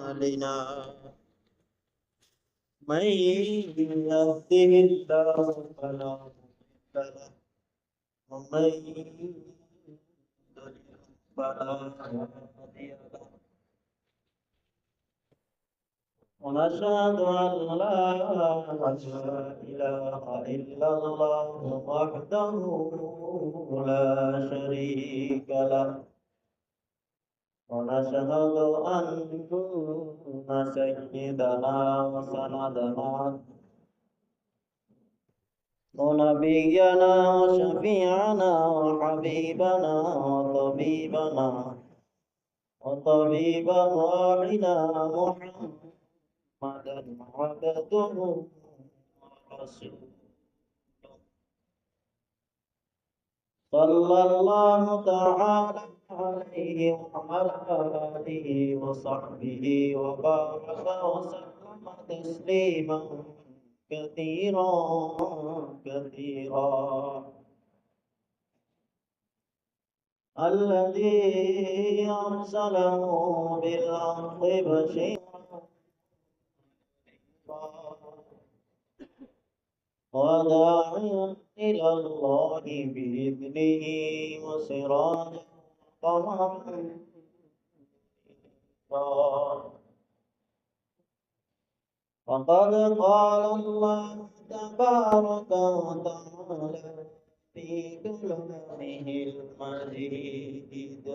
أعمالنا من يهده الله فلا مضل له ومن يضلل فلا هادي له ونشهد أن لا إله إلا الله وحده لا شريك له ونشهد أن سيدنا وسندنا ونبينا وشفيعنا وحبيبنا وطبيب روحنا محمدا عبده ورسوله صلى الله تعالى عليه وعلى آله وصحبه وبارك وسلم تسليما كثيرا كثيرا الذي أرسله بالحق بشيرا وداعيا إلى الله بإذنه وسراجا قمرا وقد قال الله تبارك وتعالى في كلامه المجيد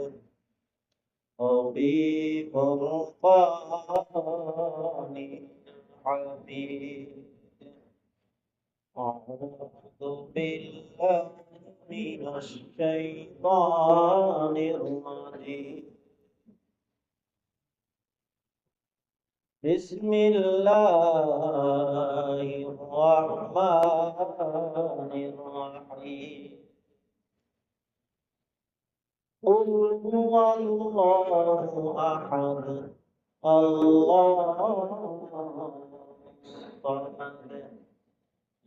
وفي فرقان الحميد أعوذ بالله من الشيطان الرجيم بسم الله الرحمن الرحيم قل هو الله أحد الله الصمد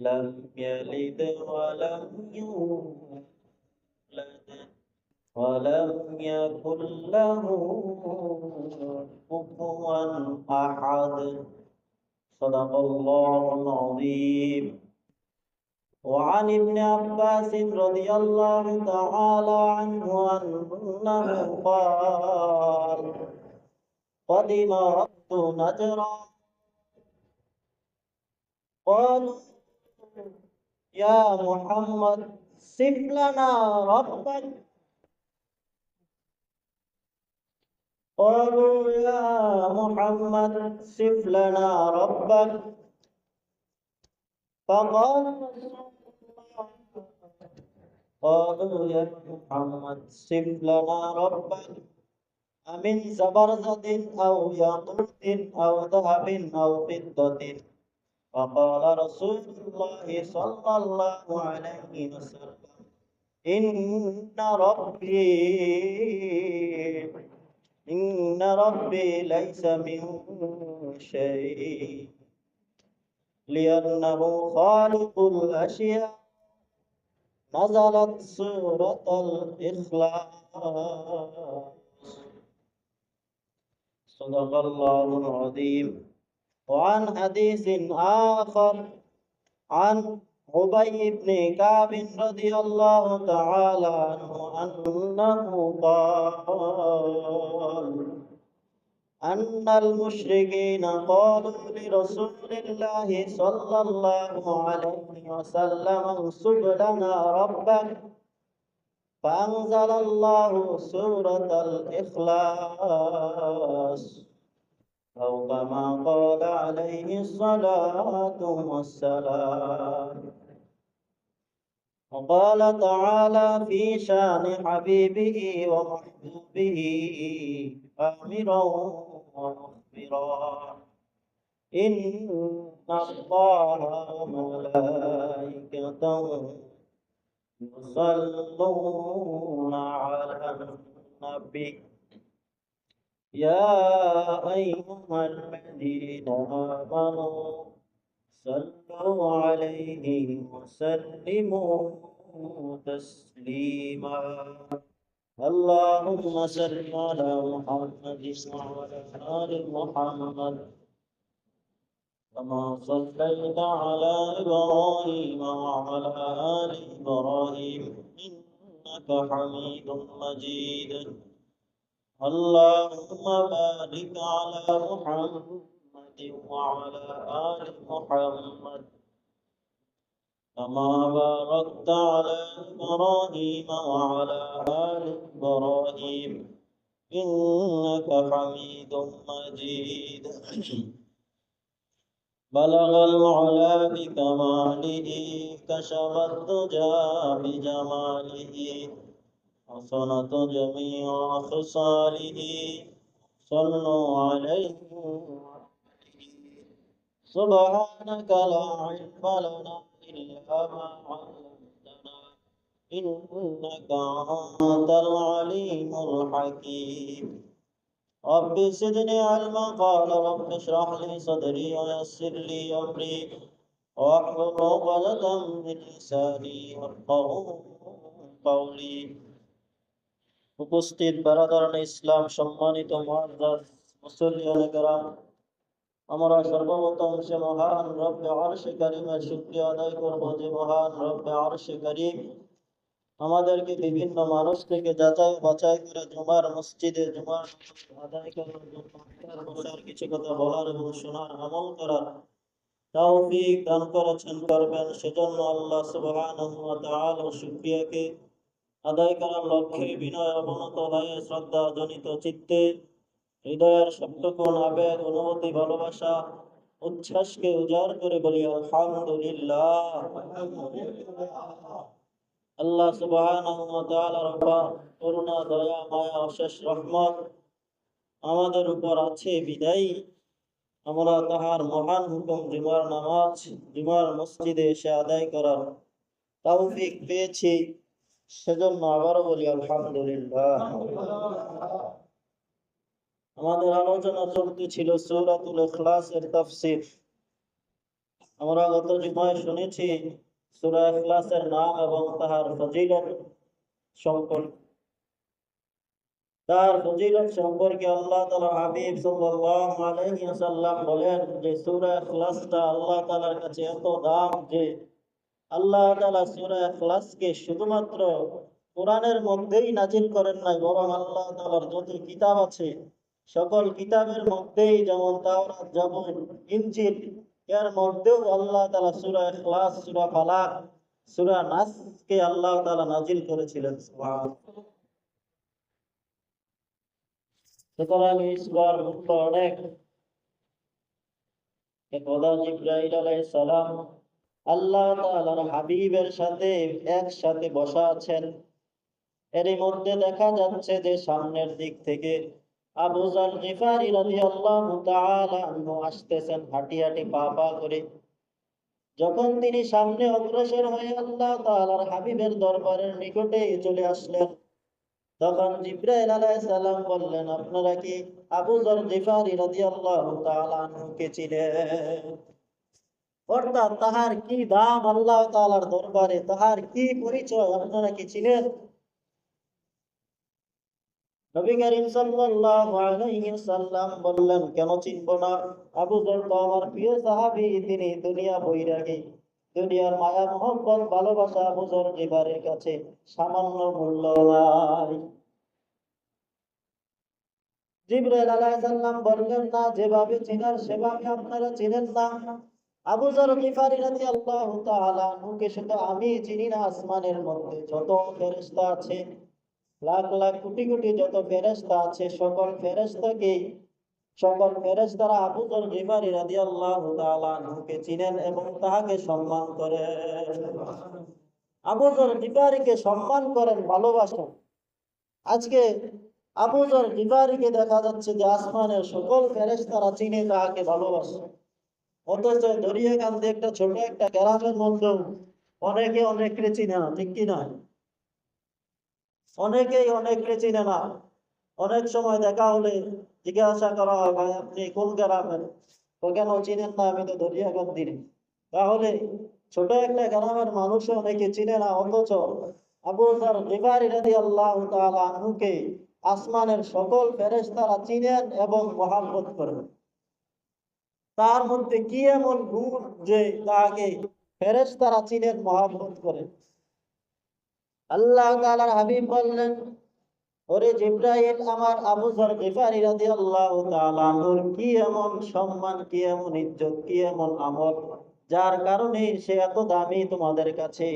لم يلد ولم يولد ولم يكن له كفوا أحد صدق الله العظيم وعن ابن عباس رضي الله تعالى عنه أنه قال قدم رب نجرا قالوا يا محمد صف لنا ربك قالوا يا محمد صف لنا ربك فقال قالوا يا محمد صف لنا ربك أمن زبرجد أو ياقوت أو ذهب أو فضة فقال رسول الله صلى الله عليه وسلم إن ربي ليس منه شيء لأنه خالق الأشياء نزلت سورة الإخلاص صدق الله العظيم وعن حديث آخر عن أبي بن كعب رضي الله تعالى عنه أنه قال أن المشركين قالوا لرسول الله صلى الله عليه وسلم انصب لنا ربك فأنزل الله سورة الإخلاص أو كما قال عليه الصلاة والسلام وقال تعالى في شان حبيبه ومحبوبه آمرا ومخبرا إن الله وملائكته يصلون على النبي يا أيها الذين آمنوا صلوا عليه وسلموا تسليما اللهم صل على محمد وعلى آل محمد كما صليت على إبراهيم وعلى آل إبراهيم إنك حميد مجيد اللهم بارك على محمد وعلى آل محمد كما باركت على إبراهيم وعلى آل إبراهيم إنك حميد مجيد بلغ العلا بكماله كشف الدجى بجماله حسنت جميع خصاله صلوا عليه سبحانك لا علم لنا إلا ما علمتنا إنك أنت العليم الحكيم رب زدني علما قال رب اشرح لي صدري ويسر لي أمري واحلل عقدة من لساني يفقهوا قولي উপস্থিত বারাদারান ইসলাম সম্মানিত মুআজ্জাজ মুসল্লিয়ান কেরাম আমরা সর্বপ্রথম সে মহান রব্বে আরশে কারীমের শুকরিয়া আদায় করব যে মহান রব্বে আরশে কারীম আমাদেরকে বিভিন্ন মানুষ থেকে যাচাই বাছাই করে জুমার মসজিদে জুমার আদায় করার জন্য বসার কিছু কথা বলার এবং শোনার আমল করার তৌফিক দান করেছেন করবেন সেজন্য আল্লাহ সুবহানাহু ওয়া তাআলার শুকরিয়াকে আদায় করার লক্ষ্যে বিনয় অবনত হয়ে শ্রদ্ধা জনিত চিত্তে হৃদয়ের সবটুকুন আবেগ অনুভূতি ভালোবাসা উচ্ছ্বাসকে উজাড় করে বলি আলহামদুলিল্লাহ। আল্লাহ সুবহানাহু ওয়া তাআলার করুণা দয়া মায়া অশেষ রহমত আমাদের উপর আছে বিদায়ী আমরা তাহার মহান হুকুম জুমার নামাজ জুমার মসজিদে এসে আদায় করার তৌফিক পেয়েছি সেজন্য আবারও বলি আলহামদুলিল্লাহ। আমাদের আলোচনা চলতেছিল সূরাতুল ইখলাসের তাফসীর। আমরা গত জুমায় শুনেছি সূরা ইখলাসের নাম এবং তাহার ফজিলত সম্পর্কে। তার ফজিলত সম্পর্কে আল্লাহ তাআলা হাবিব সাল্লাল্লাহু আলাইহি ওয়াসাল্লাম বলেন যে সূরা ইখলাসটা আল্লাহ তাআলার কাছে এত দাম যে আল্লাহ তাআলা সূরা ইখলাসকে শুধুমাত্র কোরআনের মধ্যেই নাজিল করেন নাই, বরং আল্লাহ তাআলার যত কিতাব আছে সকল কিতাবের মধ্যেই যেমন তাওরাত জাবুর ইনজিল এর মধ্যেও আল্লাহ তাআলা সূরা ইখলাস সূরা ফালাক সূরা নাসকে আল্লাহ তাআলা নাজিল করেছিলেন। সুবহানাল্লাহ। সুতরাং এই সূরার মূল্য অনেক। একদা জিবরাইল আলাইহিস সালাম আল্লাহ তাআলার হাবিবের সাথে একসাথে বসা আছেন। এরই মধ্যে দেখা যাচ্ছে যে সামনের দিক থেকে আবু যর গিফারী রাদিয়াল্লাহু তাআলা আনহু আসতেছেন হাঁটি হাঁটি পা পা করে। যখন তিনি সামনে অগ্রসর হয়ে আল্লাহ তাআলার হাবিবের দরবারের নিকটে চলে আসলেন, তখন জিবরাইল আলাইহিস সালাম বললেন, আপনারা কি আবু যর গিফারী রাদিয়াল্লাহু তাআলা আনহুকে চিনেন? অর্থাৎ তাহার কি দাম আল্লাহ তাআলার দরবারে, তাহার কি পরিচয় আপনারা কি চিনেন? নবী করিম সাল্লাল্লাহু আলাইহি ওয়াসাল্লাম বললেন, কেন চিনব না? আবু যর তো আমার প্রিয় সাহাবী, তিনি দুনিয়া বৈরাগী, দুনিয়ার মায়া মোহব্বত ভালোবাসা আবু যর গিফারীর কাছে সামান্য মূল্য নাই। জিবরাইল আলাইহিস সালাম বললেন, না, যেভাবে চিনার সেভাবে আপনারা চিনেন না। আবু যর গিফারী রাদিয়াল্লাহু তাআলা আনহুকে শুধু আমি চিনি না, আসমানের মধ্যে যত ফেরেশতা আছে, লাখ লাখ কোটি কোটি যত ফেরেশতা আছে, সকল ফেরেশতারা আবু যর গিফারী রাদিয়াল্লাহু তাআলা আনহুকে চিনেন এবং তাহাকে সম্মান করেন। আবু যর গিফারীকে সম্মান করেন, ভালোবাসেন। আজকে আবু যর গিফারীকে দেখা যাচ্ছে যে আসমানের সকল ফেরেশতারা চিনে, তাহাকে ভালোবাসে। অথচ দরিয়াকান্দি একটা ছোট একটা গ্রামের মধ্যে অনেকে অনেককে চিনে না, ঠিক কিনা? অনেকেই অনেককে চিনে না। অনেক সময় দেখা হলে জিজ্ঞাসা করা হয়, ভাই আপনি কোন গ্রামের? তো কেন চিনেন না? আমি তো দরিয়াকান্দির। তাহলে ছোট একটা গ্রামের মানুষও অনেকে চিনে না, অথচ আবু যর গিফারি রাদিয়াল্লাহু তাআলা আনহুকে আসমানের সকল ফেরেশতারা চিনেন এবং মহব্বত করেন। তার মধ্যে কি এমন গুণ যে তাকে ফেরেশতারা চিনেন, মহব্বত করেন? আল্লাহ তাআলার হাবিব বললেন, ওরে জিবরাইল, আমার আবু যর গিফারি রাদিয়াল্লাহু তাআলা আনহুর কি এমন সম্মান, কি এমন ইজ্জত, কি এমন আমল, যার কারণে সে এত দামি তোমাদের কাছে।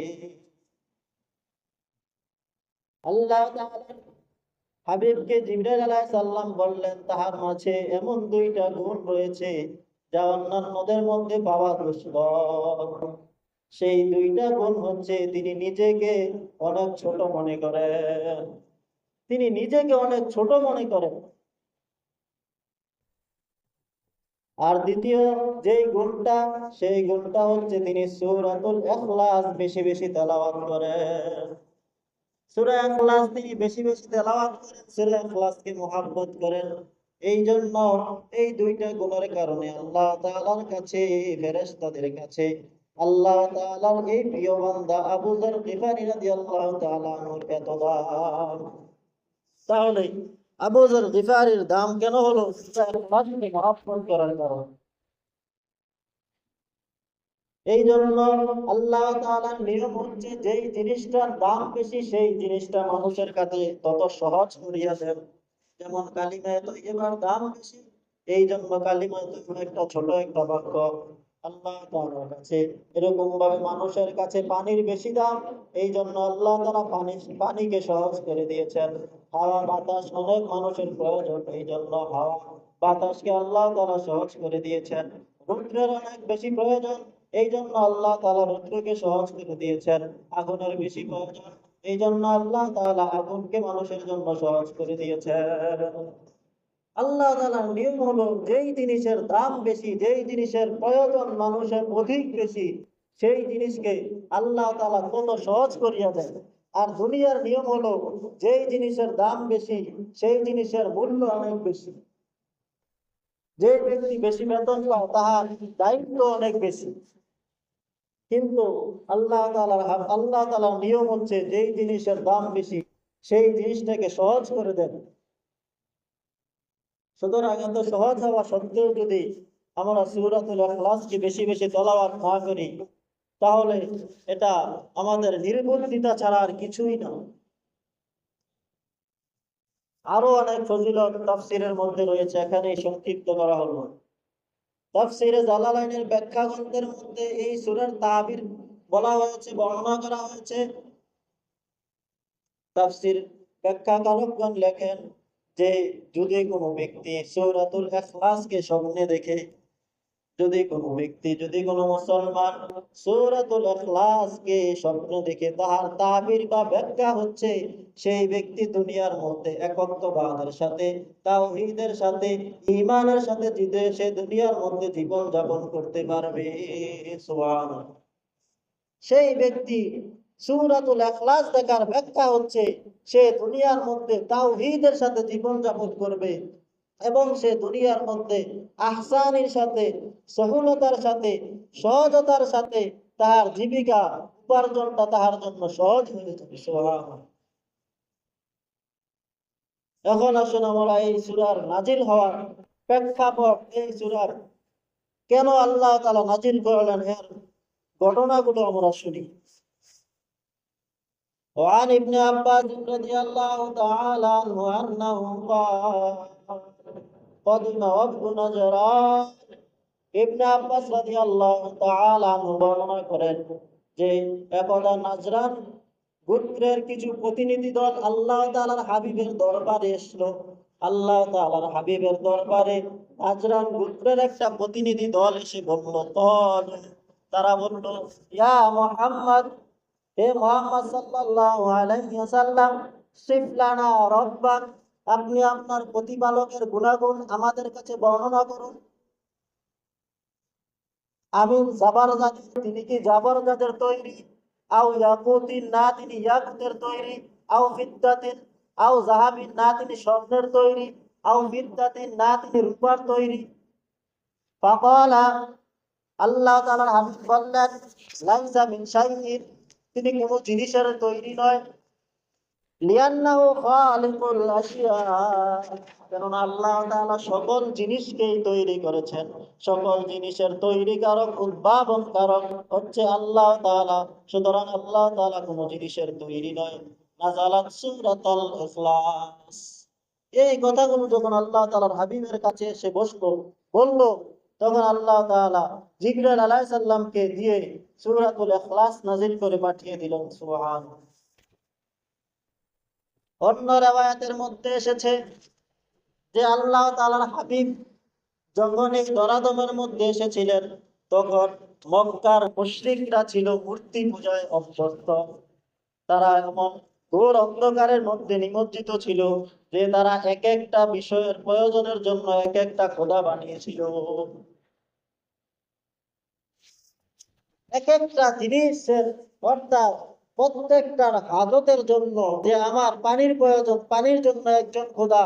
আল্লাহ তাআলা হাবিবকে জিবরাইল আলাইহিস সালাম বললেন, তাহার মাঝে এমন দুইটা গুণ রয়েছে যা অন্যান্যদের মধ্যে পাওয়া দুষ্কর। সেই দুইটা গুণ হচ্ছে, তিনি নিজেকে অনেক ছোট মনে করেন। তিনি নিজেকে অনেক ছোট মনে করেন। আর দ্বিতীয় যেই গুণটা, সেই গুণটা হচ্ছে তিনি সূরাতুল ইখলাস বেশি বেশি তেলাওয়াত করেন। সূরা ইখলাস তিনি বেশি বেশি তেলাওয়াত করেন, সূরা ইখলাসকে মুহাব্বত করেন। এই জন্য এই দুইটা গুণের কারণে আল্লাহ তাআলার কাছে, ফেরেশতাদের কাছে আল্লাহ তাআলার এই প্রিয় বান্দা আবু যর গিফারি রাদিয়াল্লাহু তাআলা আনহুর এত দাম। তাহলে আবু যর গিফারির দাম কেন হলো? সূরা ইখলাসকে মুহাব্বত করার কারণে। এই জন্য আল্লাহ তাআলার নিয়ম হচ্ছে, যেই জিনিসটার দাম বেশি সেই জিনিসটা মানুষের কাছে তত সহজ করিয়া দেন। যেমন কালিমায়ে তয়্যিবার দাম বেশি, এই জন্য কালিমায়ে তয়্যিবা একটা ছোট একটা বাক্য আল্লাহ তাআলার কাছে। এরকম ভাবে মানুষের কাছে পানির বেশি দাম, এই জন্য আল্লাহ তাআলা পানিকে সহজ করে দিয়েছেন। হাওয়া বাতাস অনেক মানুষের প্রয়োজন, এই জন্য হাওয়া বাতাসকে আল্লাহ তাআলা সহজ করে দিয়েছেন। রৌদ্রের অনেক বেশি প্রয়োজন, এই জন্য আল্লাহ তাআলা রৌদ্রকে সহজ করে দিয়েছেন। আগুনের বেশি প্রয়োজন, এই জন্য আল্লাহ তাআলা আগুনকে মানুষের জন্য সহজ করে দিয়েছেন। আল্লাহ তাআলার নিয়ম হলো, যেই জিনিসের দাম বেশি, যেই জিনিসের প্রয়োজন মানুষের অধিক বেশি, সেই জিনিসকে আল্লাহ তাআলা তত সহজ করিয়া দেন। আর দুনিয়ার নিয়ম হলো, যেই জিনিসের দাম বেশি সেই জিনিসের মূল্য অনেক বেশি। যে ব্যক্তি বেশি বেতন পায় তাহার দায়িত্ব অনেক বেশি। কিন্তু আল্লাহ তাআলার নিয়ম হচ্ছে, যেই জিনিসের দাম বেশি সেই জিনিসটাকে সহজ করে দেন। সুতরাং এত সহজ হওয়া সত্ত্বেও যদি আমরা সূরাতুল ইখলাসকে বেশি বেশি তেলাওয়াত না করি, তাহলে এটা আমাদের নির্বুদ্ধিতা ছাড়া আর কিছুই না। আরো অনেক ফজিলত তাফসীরের মধ্যে রয়েছে, এখানে সংক্ষিপ্ত করা হলো। তাফসীরে জালালাইনের ব্যাখ্যা গ্রন্থের মধ্যে এই সূরার তাবির বলা হয়েছে, বর্ণনা করা হয়েছে। তাফসীর ব্যাখ্যাকারকগণ লেখেন যে, যদি কোনো ব্যক্তি সূরাতুল ইখলাসকে স্বপ্নে দেখে, যদি কোনো মুসলমান সূরাতুল ইখলাসকে স্বপ্ন দেখে, তাহার তাবির বা ব্যাখ্যা হচ্ছে, সেই ব্যক্তি দুনিয়ার মধ্যে একত্ববাদের সাথে, তাওহীদের সাথে, ঈমানের সাথে জিতে সে দুনিয়ার মধ্যে জীবন যাপন করতে পারবে। সুবহানাল্লাহ। সেই ব্যক্তি সূরাতুল ইখলাস দেখার ব্যাখ্যা হচ্ছে, সে দুনিয়ার মধ্যে তাওহীদের সাথে জীবন যাপন করবে এবং সে দুনিয়ার মধ্যে আহসানের সাথে, সহলতার সাথে, সহজতার সাথে তার জীবিকা উপার্জনটা তাহার জন্য সহজ হয়ে যাবে। সুবহানাল্লাহ। এখন আসুন আমরা এই সূরার নাজিল হওয়ার প্রেক্ষাপট, এই সূরার কেন আল্লাহ তাআলা নাজিল করলেন, এর ঘটনাগুলো আমরা শুনি। وعن ابن عباس رضي الله تعالى عنه أنه قال قدم وفد نجران। ইবনে আব্বাস রাদিয়াল্লাহু তাআলা আনহু বর্ণনা করেন যে, একদা নাজরান গোত্রের কিছু প্রতিনিধি দল আল্লাহ তাআলার হাবিবের দরবারে এসলো। আল্লাহ তাআলার হাবিবের দরবারে নাজরান গোত্রের একটা প্রতিনিধি দল এসে বলল, তারা বলল, ইয়া মুহাম্মদ, হে মুহাম্মদ সাল্লাল্লাহু আলাইহি ওয়াসাল্লাম, সিফ লানা রাব্বাক, আপনি আপনার প্রতিপালকের গুণাগুণ আমাদের কাছে বর্ণনা করুন। আমিন জাবারজাত, তিনি কি জাবারজাতের তৈরি? আও ইয়াকুতিন, না তিনি ইয়াকুতের তৈরি? আও ফিদ্দাতিন, আও যাহাবিন, না তিনি স্বর্ণের তৈরি? আও ফিদ্দাতিন, না তিনি রূপার তৈরি? ফাকালা, আল্লাহ তাআলার হাবিব বললেন, লাইসা মিন শাইইন, তিনি কোনো জিনিসের তৈরি নয়। লিআন্নাহু খালিকুল আশিয়া, কারণ আল্লাহ তাআলা সকল জিনিসকেই তৈরি করেছেন। সকল জিনিসের তৈরিকারক উদ্ভাবনকারক হচ্ছে আল্লাহ তাআলা। সুতরাং আল্লাহ তাআলা কোনো জিনিসের তৈরি নয়। নাযালাত সূরাতুল ইখলাস। এই কথাগুলো যখন আল্লাহ তাআলার হাবিবের কাছে এসে বলল, তখন আল্লাহ তাআলা জিবরাইল আলাইহিস সালামকে দিয়ে সূরাতুল ইখলাস নাযিল করে পাঠিয়ে দিলেন। সুবহানাল্লাহ। অন্য রিওয়ায়াতের মধ্যে এসেছে যে আল্লাহ তাআলার হাবিব যখন এই ধরাধামের মধ্যে এসেছিলেন, তখন মক্কার মুশরিকরা ছিল মূর্তি পূজায় অভ্যস্ত। তারা এমন ঘোর অন্ধকারের মধ্যে নিমজ্জিত ছিল যে তারা এক একটা বিষয়ের প্রয়োজনের জন্য এক একটা খোদা বানিয়েছিল। এক একটা জিনিসের অর্থাৎ প্রত্যেকটার হাজতের জন্য, যে আমার পানির প্রয়োজন, পানির জন্য একজন খোদা।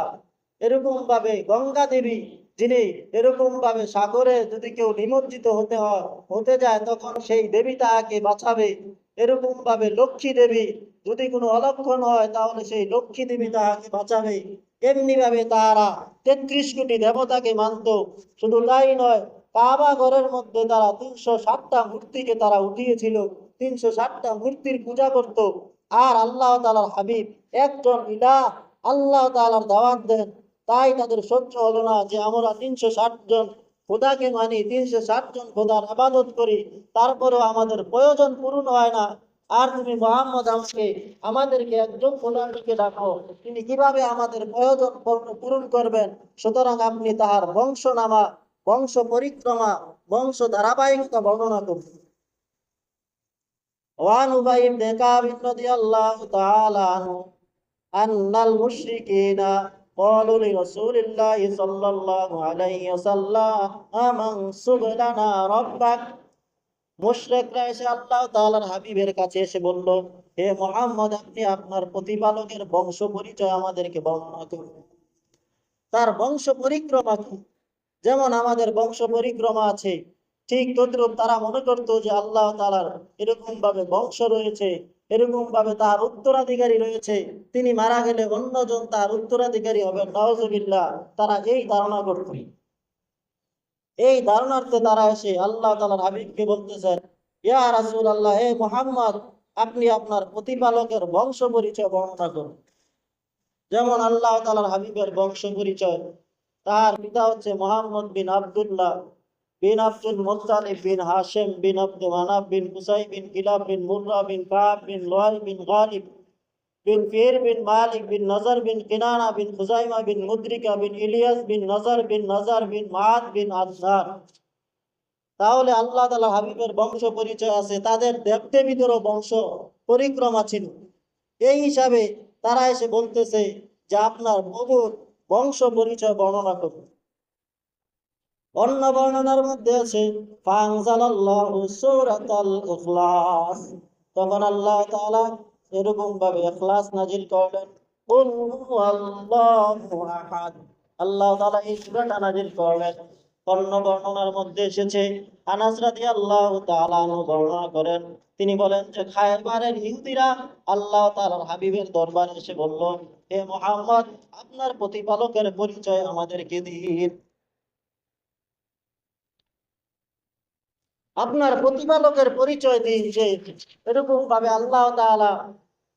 এরকম ভাবে গঙ্গা দেবী, যিনি এরকম ভাবে সাগরে যদি কেউ নিমজ্জিত হতে যায়, তখন সেই দেবী তাহাকে বাঁচাবে। এরকম ভাবে লক্ষ্মী দেবী, যদি কোনো অলক্ষণ হয় তাহলে সেই লক্ষ্মী দেবী তাহাকে বাঁচাবে। এমনি ভাবে তারা ৩৩ কোটি দেবতাকে মানত। শুধু তাই নয়, কাবা ঘরের মধ্যে তারা ৩৬০টা মূর্তিকে তারা উঠিয়েছিল, ৩৬০টা মূর্তির পূজা করত। আর আল্লাহ তাআলার হাবিব একজন ইলাহ, আল্লাহ তাআলার দাওয়াত দেন। তাই তাদের সহ্য হলো না যে আমরা ৩৬০ জন খোদাকে মানি, ৩৬০ জন খোদার ইবাদত করি, তারপরেও আমাদের প্রয়োজন পূরণ হয় না। আর তুমি মুহাম্মদ আমাদেরকে একজন খোদার দিকে ডাকো, তিনি কিভাবে আমাদের প্রয়োজন পূরণ করবেন? সুতরাং আপনি তাহার বংশনামা, বংশ পরিক্রমা, বংশ ধারাবাহিকতা বর্ণনা করুন। ওয়ান উবাই ইবনে কাব রাদিয়াল্লাহু তাআলা আনহু আন্নাল মুশরিকিনা قالوا لرسول الله صلى الله عليه وسلم انصب لنا ربك। মুশরিকরা এসে আল্লাহ তাআলার হাবিবের কাছে এসে বলল, হে মুহাম্মদ, আপনি আপনার প্রতিপালকের বংশ পরিচয় আমাদেরকে বর্ণনা করুন। তার বংশ পরিক্রমা কি? যেমন আমাদের বংশ পরিক্রমা আছে, ঠিক তদ্রূপ তারা মনে করতো যে আল্লাহ তাআলার এরকম ভাবে বংশ রয়েছে, এরকম ভাবে তার উত্তরাধিকারী রয়েছে, তিনি মারা গেলে অন্যজন তার উত্তরাধিকারী হবে, নাউজুবিল্লাহ। তারা এই ধারণা করত। এই ধারণার্থে তারা এসে আল্লাহ তাআলার হাবিবকে বলতেছেন, ইয়া রাসূলুল্লাহ, হে মুহাম্মদ, আপনি আপনার প্রতিপালকের বংশ পরিচয় বর্ণনা করুন। যেমন আল্লাহ তাআলার হাবিবের বংশ পরিচয়, তার পিতা হচ্ছে মুহাম্মদ বিন আব্দুল্লাহ বিন আব্দুল মুত্তালিব বিন হাশিম বিন আব্দু মানাফ বিন কুসাই বিন কিলাব বিন মুররা বিন কাব বিন লুআই বিন গালিব বিন ফির বিন মালিক বিন নজর বিন কিনানা বিন খুজাইমা বিন মুদ্রিকা বিন ইলিয়াস বিন নজর বিন মাআদ বিন আযজার। তাহলে আল্লাহ তাআলা হাবিবের বংশ পরিচয় আছে, তাদের দেবদেবীদেরও বংশ পরিক্রমা ছিল। এই হিসাবে তারা এসে বলতেছে যে আপনার প্রভুর বংশ পরিচয় বর্ণনা করুন। অন্য বর্ণনার মধ্যে আছে ফানজালাল্লাহু সূরাতাল ইখলাস, তখন আল্লাহ তাআলা এরকম ভাবে ইখলাস নাজিল করলেন। কুল হুয়াল্লাহু আহাদ, আল্লাহ তাআলা এই সূরাটা নাজিল করলেন। অন্য বর্ণনার মধ্যে এসেছে, আনাস রাদিয়াল্লাহু তাআলা আনহু বর্ণনা করেন, তিনি বলেন যে খায়বারের ইহুদিরা আল্লাহ তাআলার হাবিবের দরবারে এসে বলল, হে মুহাম্মদ, আপনার প্রতিপালকের পরিচয় আমাদেরকে দিন। আপনার প্রতিপালকের পরিচয় দিন, যে এরকম ভাবে আল্লাহ তাআলা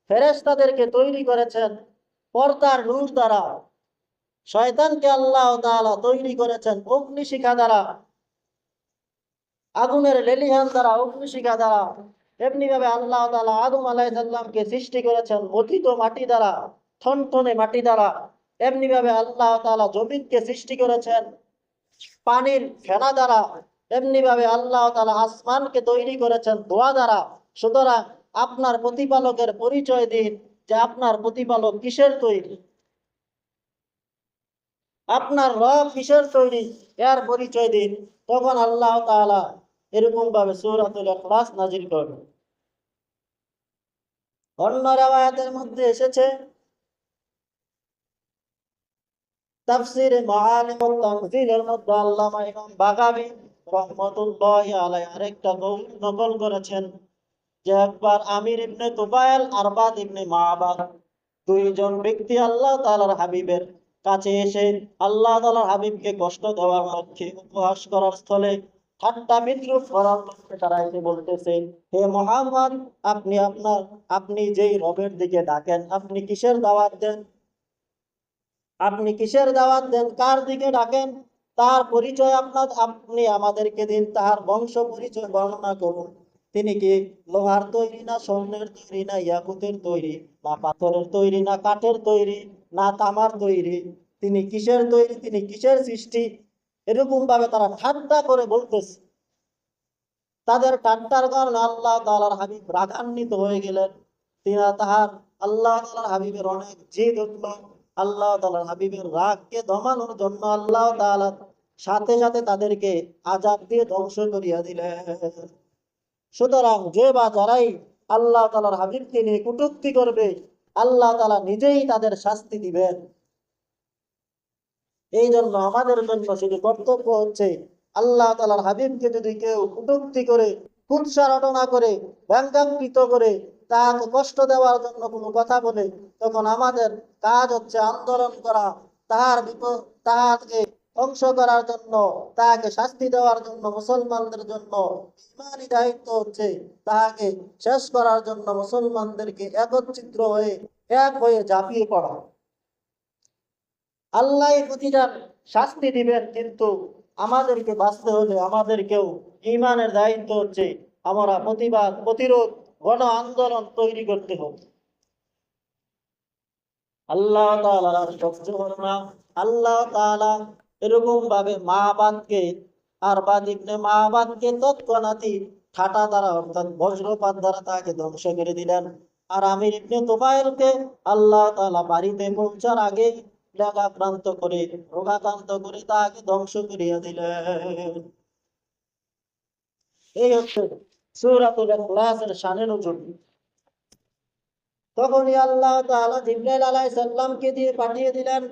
ফেরেশতাদেরকে তৈরি করেছেন পর্দার নূর দ্বারা, শয়তানকে আল্লাহ তাআলা তৈরি করেছেন অগ্নিশিখা দ্বারা, আগুনের লেলিহান দ্বারা, অগ্নিশিখা দ্বারা। এমনি ভাবে আল্লাহ তাআলা আদম আলাইহিস সালামকে সৃষ্টি করেছেন মথিত মাটি দ্বারা, থনথনে মাটি দ্বারা। এমনি ভাবে আল্লাহ তাআলা জমিনকে সৃষ্টি করেছেন পানির ফেনা দ্বারা। এমনি ভাবে আল্লাহ তাআলা আসমানকে তৈরি করেছেন ধোঁয়া দ্বারা। সুতরাং আপনার প্রতিপালকের পরিচয় দিন, যে আপনার প্রতিপালক কিসের তৈরি, আপনার রব কিসের তৈরি, এর পরিচয় দিন। তখন আল্লাহ তাআলা এরকম ভাবে সূরাতুল ইখলাস নাজিল করলেন। অন্য riwayat-এর মধ্যে এসেছে, তাফসীরে মাআলিম ওয়া তানজিলের মধ্যে আল্লামা ইমাম বাগাবী রাহমাতুল্লাহি আলাইহি আরেকটা কৌল নকল করেছেন। যে একবার আমির ইবনে তুফাইল আরবাদ ইবনে মাবাদ দুইজন ব্যক্তি আল্লাহ তাআলার হাবিবের কাছে এসে আল্লাহ তাআলার হাবিবকে কষ্ট দেওয়ার লক্ষ্যে উপহাস করার স্থলে ঠাট্টা বিদ্রুপ করার লক্ষ্যে তারা এসে বলতেছে, হে মুহাম্মদ, আপনি যেই রবের দিকে ডাকেন, আপনি কিসের দাওয়াত দেন? আপনি কিসের দাওয়াত দেন? কার দিকে ডাকেন? তার পরিচয় আপনি আমাদেরকে দিন, তাহার বংশ পরিচয় বর্ণনা করুন। তিনি কি লোহার তৈরি, না স্বর্ণের তৈরি, না ইয়াকুতের তৈরি, না পাথরের তৈরি, না কাঠের তৈরি, না তামার তৈরি? তিনি কিসের তৈরি? তিনি কিসের সৃষ্টি? এরকম ভাবে তারা ঠাট্টা করে বলতেছে। তাদের ঠাট্টার কারণে আল্লাহ তাআলার হাবিব রাগান্বিত হয়ে গেলেন। তাহার আল্লাহ তাআলার হাবিবের অনেক জেদ উঠল। আল্লাহ তাআলার হাবিবের রাগকে দমানোর জন্য আল্লাহ তাআলা সাথে সাথে তাদেরকে আযাব দিয়ে ধ্বংস করিয়া দিলেন। সুতরাং যে বা যারাই আল্লাহ তাআলার হাবিবকে নিয়ে কটূক্তি করবে, আল্লাহ তাআলা নিজেই তাদের শাস্তি দিবেন। এই জন্য আমাদের জন্য শুধু কর্তব্য হচ্ছে, আল্লাহ তাআলার হাবিবকে যদি কেউ কটূক্তি করে, কুৎসা রটনা করে, ব্যঙ্গাঙ্কিত করে, তাকে কষ্ট দেওয়ার জন্য কোনো কথা বলে, তখন আমাদের কাজ হচ্ছে আন্দোলন করা, তাহাকে ধ্বংস করার জন্য, তাকে শাস্তি দেওয়ার জন্য। মুসলমানদের জন্য ইমানি দায়িত্ব হচ্ছে তাহাকে শেষ করার জন্য মুসলমানদেরকে একত্রিত হয়ে এক হয়ে ঝাঁপিয়ে পড়া। আল্লাহ প্রতিদান শাস্তি দিবেন, কিন্তু আমাদেরকে বাঁচতে হলে আমাদেরকেও ঈমানের দায়িত্ব হচ্ছে আমরা প্রতিবাদ, প্রতিরোধ, গণ আন্দোলন তৈরি করতে হবে। আল্লাহ তাআলার সহ্য হলো না। আল্লাহ তাআলা এরকম ভাবে মাবাদকে, আরবাদ ইবনে মাবাদকে তৎক্ষণাৎই ঠাটা দ্বারা অর্থাৎ বজ্রপাত দ্বারা তাকে ধ্বংস করে দিলেন। আর আমির ইবনে তুফাইলকে আল্লাহ তাআলা বাড়িতে পৌঁছার আগেই রোগাক্রান্ত করে তাকে ধ্বংস করিয়া দিলেন। এই হচ্ছে সূরাতুল ইখলাসের শানে নজুল। তখনই আল্লাহ তাআলা জিবরাইল আলাইহিস সালামকে দিয়ে পাঠিয়ে দিলেন,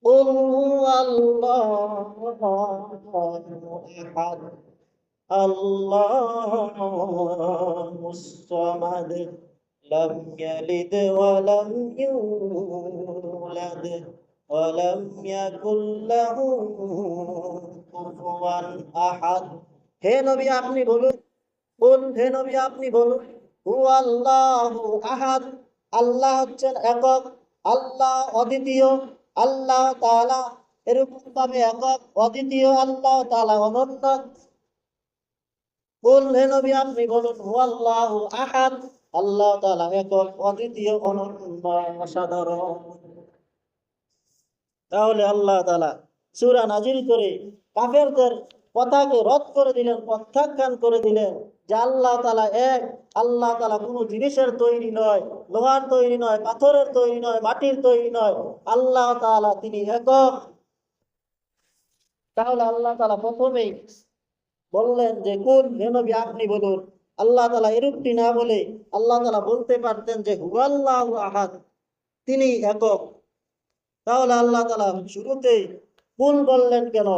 قل هو الله أحد الله الصمد لم يلد ولم يولد ولم يكن له كفوا أحد। হে নবী আপনি বলুন, হে নবী আপনি বলুন, হু আল্লাহু আহাদ, আল্লাহ হচ্ছেন একক, আল্লাহ অদ্বিতীয়, আল্লাহ তাআলা এরকম ভাবে একক, অদ্বিতীয়, আল্লাহ তাআলা অনন্য। হে নবী আপনি বলুন, হু আল্লাহু আহাদ, আল্লাহ তাআলা একক, অদ্বিতীয়, অনন্য, অসাধারণ। তাহলে আল্লাহ তাআলা সূরা নাজিল করে কাফেরদের কথাকে রদ করে দিলেন, প্রত্যাখ্যান করে দিলেন যে আল্লাহ তাআলা এক, আল্লাহ তাআলা কোনো জিনিসের তৈরি নয়, লোহার তৈরি নয়, পাথরের তৈরি নয়, মাটির তৈরি নয়, আল্লাহ তাআলা তিনি একক। তাহলে আল্লাহ তাআলা প্রথমেই বললেন যে হে নবী আপনি বলুন। আল্লাহ তাআলা এরূপটি না বলে আল্লাহ তাআলা বলতে পারতেন যে হুয়াল্লাহু আহাদ, তিনি একক। তাহলে আল্লাহ তাআলা শুরুতেই কুল বললেন কেন?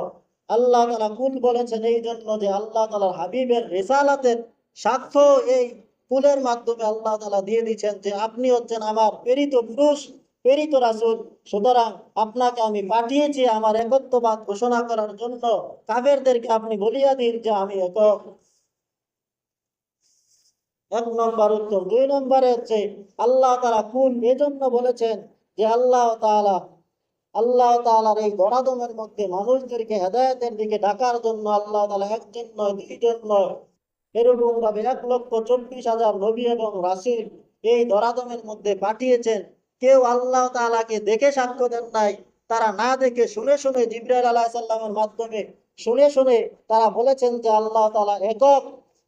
আল্লাহ তাআলা কুল বলেছেন এই জন্য যে আল্লাহ তাআলার হাবিবের রিসালাতের সাক্ষ্য এই কুলের মাধ্যমে আল্লাহ তাআলা দিয়ে দিচ্ছেন যে আপনি হচ্ছেন আমার প্রেরিত পুরুষ, প্রেরিত রাসূল। সুতরাং আপনাকে আমি পাঠিয়েছি আমার একত্ববাদ ঘোষণা করার জন্য। কাফেরদেরকে আপনি বলিয়া দিন যে আমি একক। এক নম্বর উত্তর। দুই নম্বরে হচ্ছে আল্লাহ তাআলা কুল এজন্য বলেছেন যে আল্লাহ তাআলার এই ধরাধামের মধ্যে মানুষদেরকে হেদায়েতের দিকে ডাকার জন্য আল্লাহ তাআলা একজন নয়, দুইজন নয়, এরকম ভাবে 1,24,000 নবী এবং রাসূল এই ধরাধামের মধ্যে পাঠিয়েছেন। কেউ আল্লাহ তাআলাকে দেখে সাক্ষ্য দেন নাই, তারা না দেখে শুনে শুনে জিবরাইল আলাইহিস সালামের মাধ্যমে শুনে শুনে তারা বলেছেন যে আল্লাহ তাআলা একক।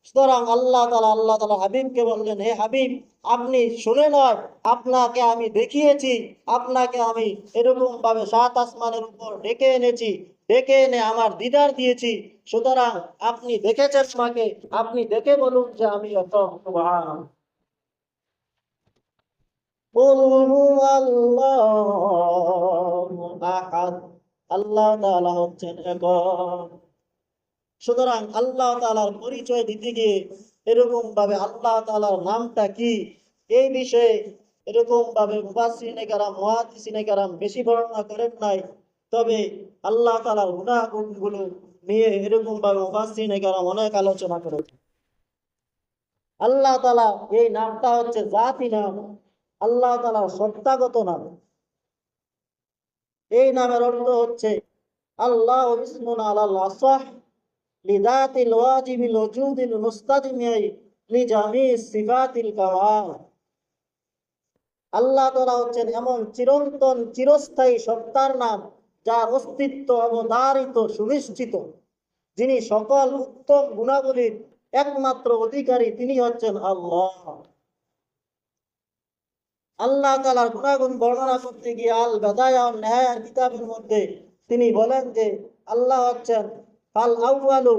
সুতরাং আল্লাহ তাআলা হাবিবকে বললেন, হে হাবিব আপনি শুনে নয়, আপনাকে আমি দেখিয়েছি, আপনাকে আমি এরকম ভাবে 7 আসমানের উপর ডেকে এনেছি, ডেকে এনে আমার দিদার দিয়েছি। সুতরাং আপনি দেখেছেন আমাকে, আপনি দেখে বলুন যে আমি একক। সুবহানাল্লাহ। কুল হুয়াল্লাহু আহাদ, আল্লাহ তাআলা হচ্ছেন একক। সুতরাং আল্লাহ তাআলার পরিচয় দিতে গিয়ে এরকম ভাবে আল্লাহ তাআলার নামটা কি, এই বিষয়ে এরকম ভাবে মুফাসসিরিনে কেরাম মুহাদ্দিসিনে কেরাম বেশি বর্ণনা করেন নাই। তবে আল্লাহ তাআলার গুণাগুণগুলো নিয়ে এরকম ভাবে মুফাসসিরিনে কেরাম অনেক আলোচনা করেছেন। আল্লাহ তাআলা এই নামটা হচ্ছে জাতি নাম, আল্লাহ তাআলার সত্তাগত নাম। এই নামের অর্থ হচ্ছে আল্লাহ ইসমুন আলাল আসাহ লিযাতিল ওয়াজিবিল ওজুদিল মুস্তাদিমি লিজামি সিফাতিল কামাল। আল্লাহ তাআলা হচ্ছেন এমন চিরন্তন চিরস্থায়ী সত্তার নাম, যার অস্তিত্ব অবধারিত সুনিশ্চিত, যিনি সকল উত্তম গুণাবলীর একমাত্র অধিকারী, তিনি হচ্ছেন আল্লাহ। আল্লাহ তাআলার গুণাগুণ বর্ণনা করতে গিয়ে আল বাদায়া ওয়ান নিহায়া কিতাবের মধ্যে তিনি বলেন যে আল্লাহ হচ্ছেন আল আউয়ালু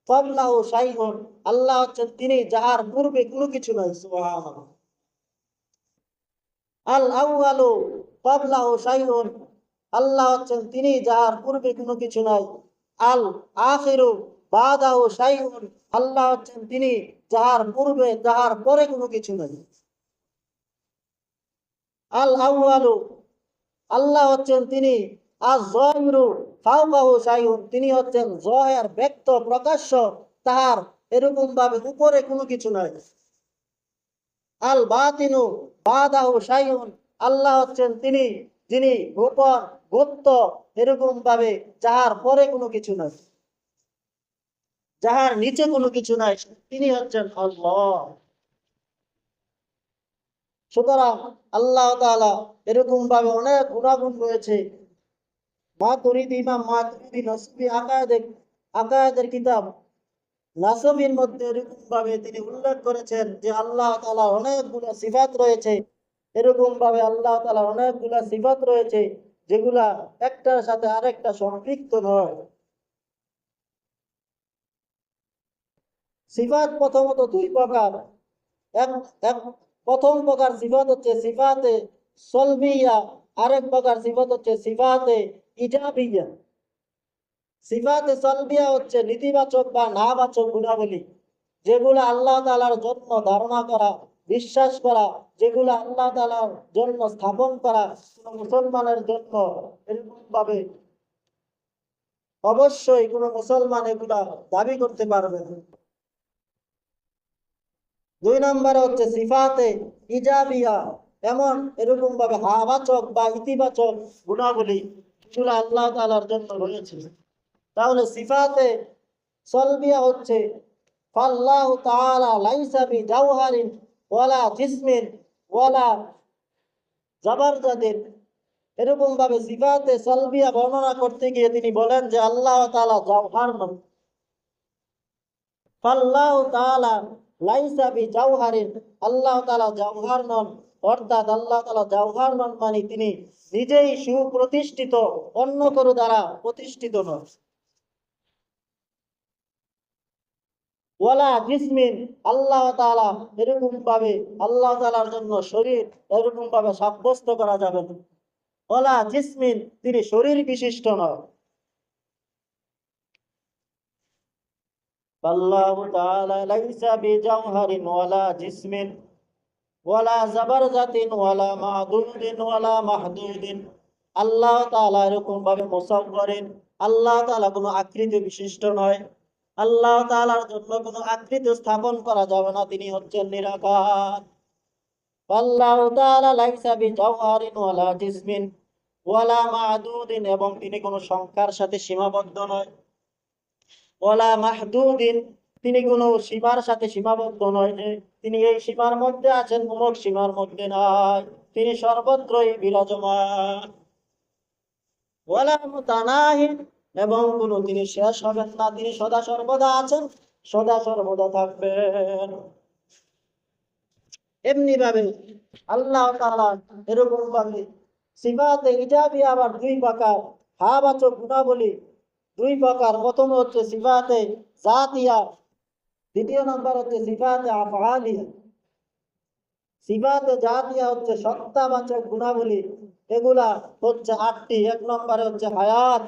ক্বাবলাহু শাইউন, আল্লাহ হচ্ছেন তিনি যার পূর্বে কোনো কিছু নাই। সুবহানাল্লাহ। আল আউয়ালু ক্বাবলাহু শাইউন, আল্লাহ হচ্ছেন তিনি যার পূর্বে কোনো কিছু নাই। আল আখিরু বাদাহু শাইউন, আল্লাহ হচ্ছেন তিনি যার পূর্বে যার পরে কোনো কিছু নাই। আল আউয়ালু, আল্লাহ হচ্ছেন তিনি আজ যাহিরু ফাওকাহু শাইউন, তিনি হচ্ছেন যাহির ব্যক্ত প্রকাশ্য, তাহার এরকম ভাবে উপরে কোনো কিছু নাই। আল বাতিনু বাদাহু শাইউন, আল্লাহ হচ্ছেন তিনি যিনি গোপন গুপ্ত, এরকম ভাবে যাহার পরে কোনো কিছু নাই, যাহার নিচে কোনো কিছু নাই, তিনি হচ্ছেন আল্লাহ। সুতরাং আল্লাহ তাআলা এরকম ভাবে অনেক গুণাগুণ রয়েছে। ইমাম মাতুরিদি নসবি আকায়েদের কিতাব নাসবির মধ্যে এরকম ভাবে তিনি উল্লেখ করেছেন যে আল্লাহ তাআলার অনেকগুলো সিফাত রয়েছে। এরকম ভাবে আল্লাহ তাআলার অনেকগুলো সিফাত রয়েছে যেগুলা একটার সাথে আরেকটা সম্পৃক্ত নয়। সিফাত প্রথমত দুই প্রকার। এক এক প্রথম প্রকার সিফাত হচ্ছে সিফাতে সলবিয়া, আরেক প্রকার সিফাত হচ্ছে সিফাতে ইজাবিয়া। সিফাতে সলবিয়া হচ্ছে নেতিবাচক বা নাবাচক গুণাবলী, যেগুলো আল্লাহ তাআলার জন্য ধারণা করা, বিশ্বাস করা, যেগুলো আল্লাহ তাআলার জন্য স্থাপন করা কোন মুসলমানের জন্য এরকম ভাবে অবশ্যই কোন মুসলমান এগুলা দাবি করতে পারবে না। দুই নম্বরে হচ্ছে সিফাতে ইজাবিয়া, এমন এরকম ভাবে হাবাচক বা ইতিবাচক গুণাবলী যেগুলো আল্লাহ তাআলার জন্য রয়েছে। তাহলে সিফাতে সলবিয়া হচ্ছে ফাল্লাহু তাআলা লাইসা বিজাওহারিন ওয়ালা জিসমিন ওয়ালা জাবারজাদিন। এরকম ভাবে সিফাতে সলবিয়া বর্ণনা করতে গিয়ে তিনি বলেন যে আল্লাহ তাআলা জাওহার নন। ফাল্লাহু তাআলা লাইসা বিজাওহারিন, আল্লাহ তাআলা জাওহার নন, অর্থাৎ আল্লাহ তাআলা জাওহার নন মানে তিনি নিজেই সুপ্রতিষ্ঠিত, অন্য কারো দ্বারা প্রতিষ্ঠিত নন। ওয়ালা জিসমিন, আল্লাহ তাআলা এরকম ভাবে আল্লাহ তাআলার জন্য শরীর এরকম ভাবে সাব্যস্ত করা যাবে না। ওয়ালা জিসমিন, তিনি শরীর বিশিষ্ট নয়। আল্লাহু তাআলা লাইসা বিজাওহারিন ওয়ালা জিসমিন ওয়ালা জাবারজাতিন ওয়ালা মাহদুদিন ওয়ালা মাহদুদিন। আল্লাহ তাআলা এরকম ভাবে মুসাওয়ারিন, আল্লাহ তাআলা কোনো আকৃতি বিশিষ্ট নয়। আল্লাহ তাআলার জন্য কোনো আকৃতি স্থাপন করা যাবে না, তিনি হচ্ছেন নিরাকার। আল্লাহ তাআলা লাইসা বিজাওহারিন ওয়ালা জিসমিন ওয়ালা মাহদুদিন, এবং তিনি কোনো সংখ্যার সাথে সীমাবদ্ধ নয়। ওয়ালা মাহদুদিন, তিনি কোনো সীমার সাথে সীমাবদ্ধ নয় যে তিনি এই সীমার মধ্যে আছেন, অমুক সীমার মধ্যে নাই, তিনি সর্বত্রই বিরাজমান। ওয়ালা মুতানাহিন, এবং কোনো তিনি শেষ হবেন না, তিনি সদা সর্বদা আছেন, সদা সর্বদা থাকবেন। এমনি ভাবে আল্লাহ তাআলা এরকম ভাবে সিফাতে ইজাবি আবার দুই প্রকার, হাবাচক গুণাবলী দুই প্রকার। প্রথম হচ্ছে সিফাতে জাতিয়া, দ্বিতীয় নম্বর হচ্ছে সিফাতে আফআলিয়া। সিফাতে জাতিয়া হচ্ছে সত্তাবাচক গুণাবলী, এগুলা হচ্ছে 8টি। এক নম্বরে হচ্ছে হায়াত,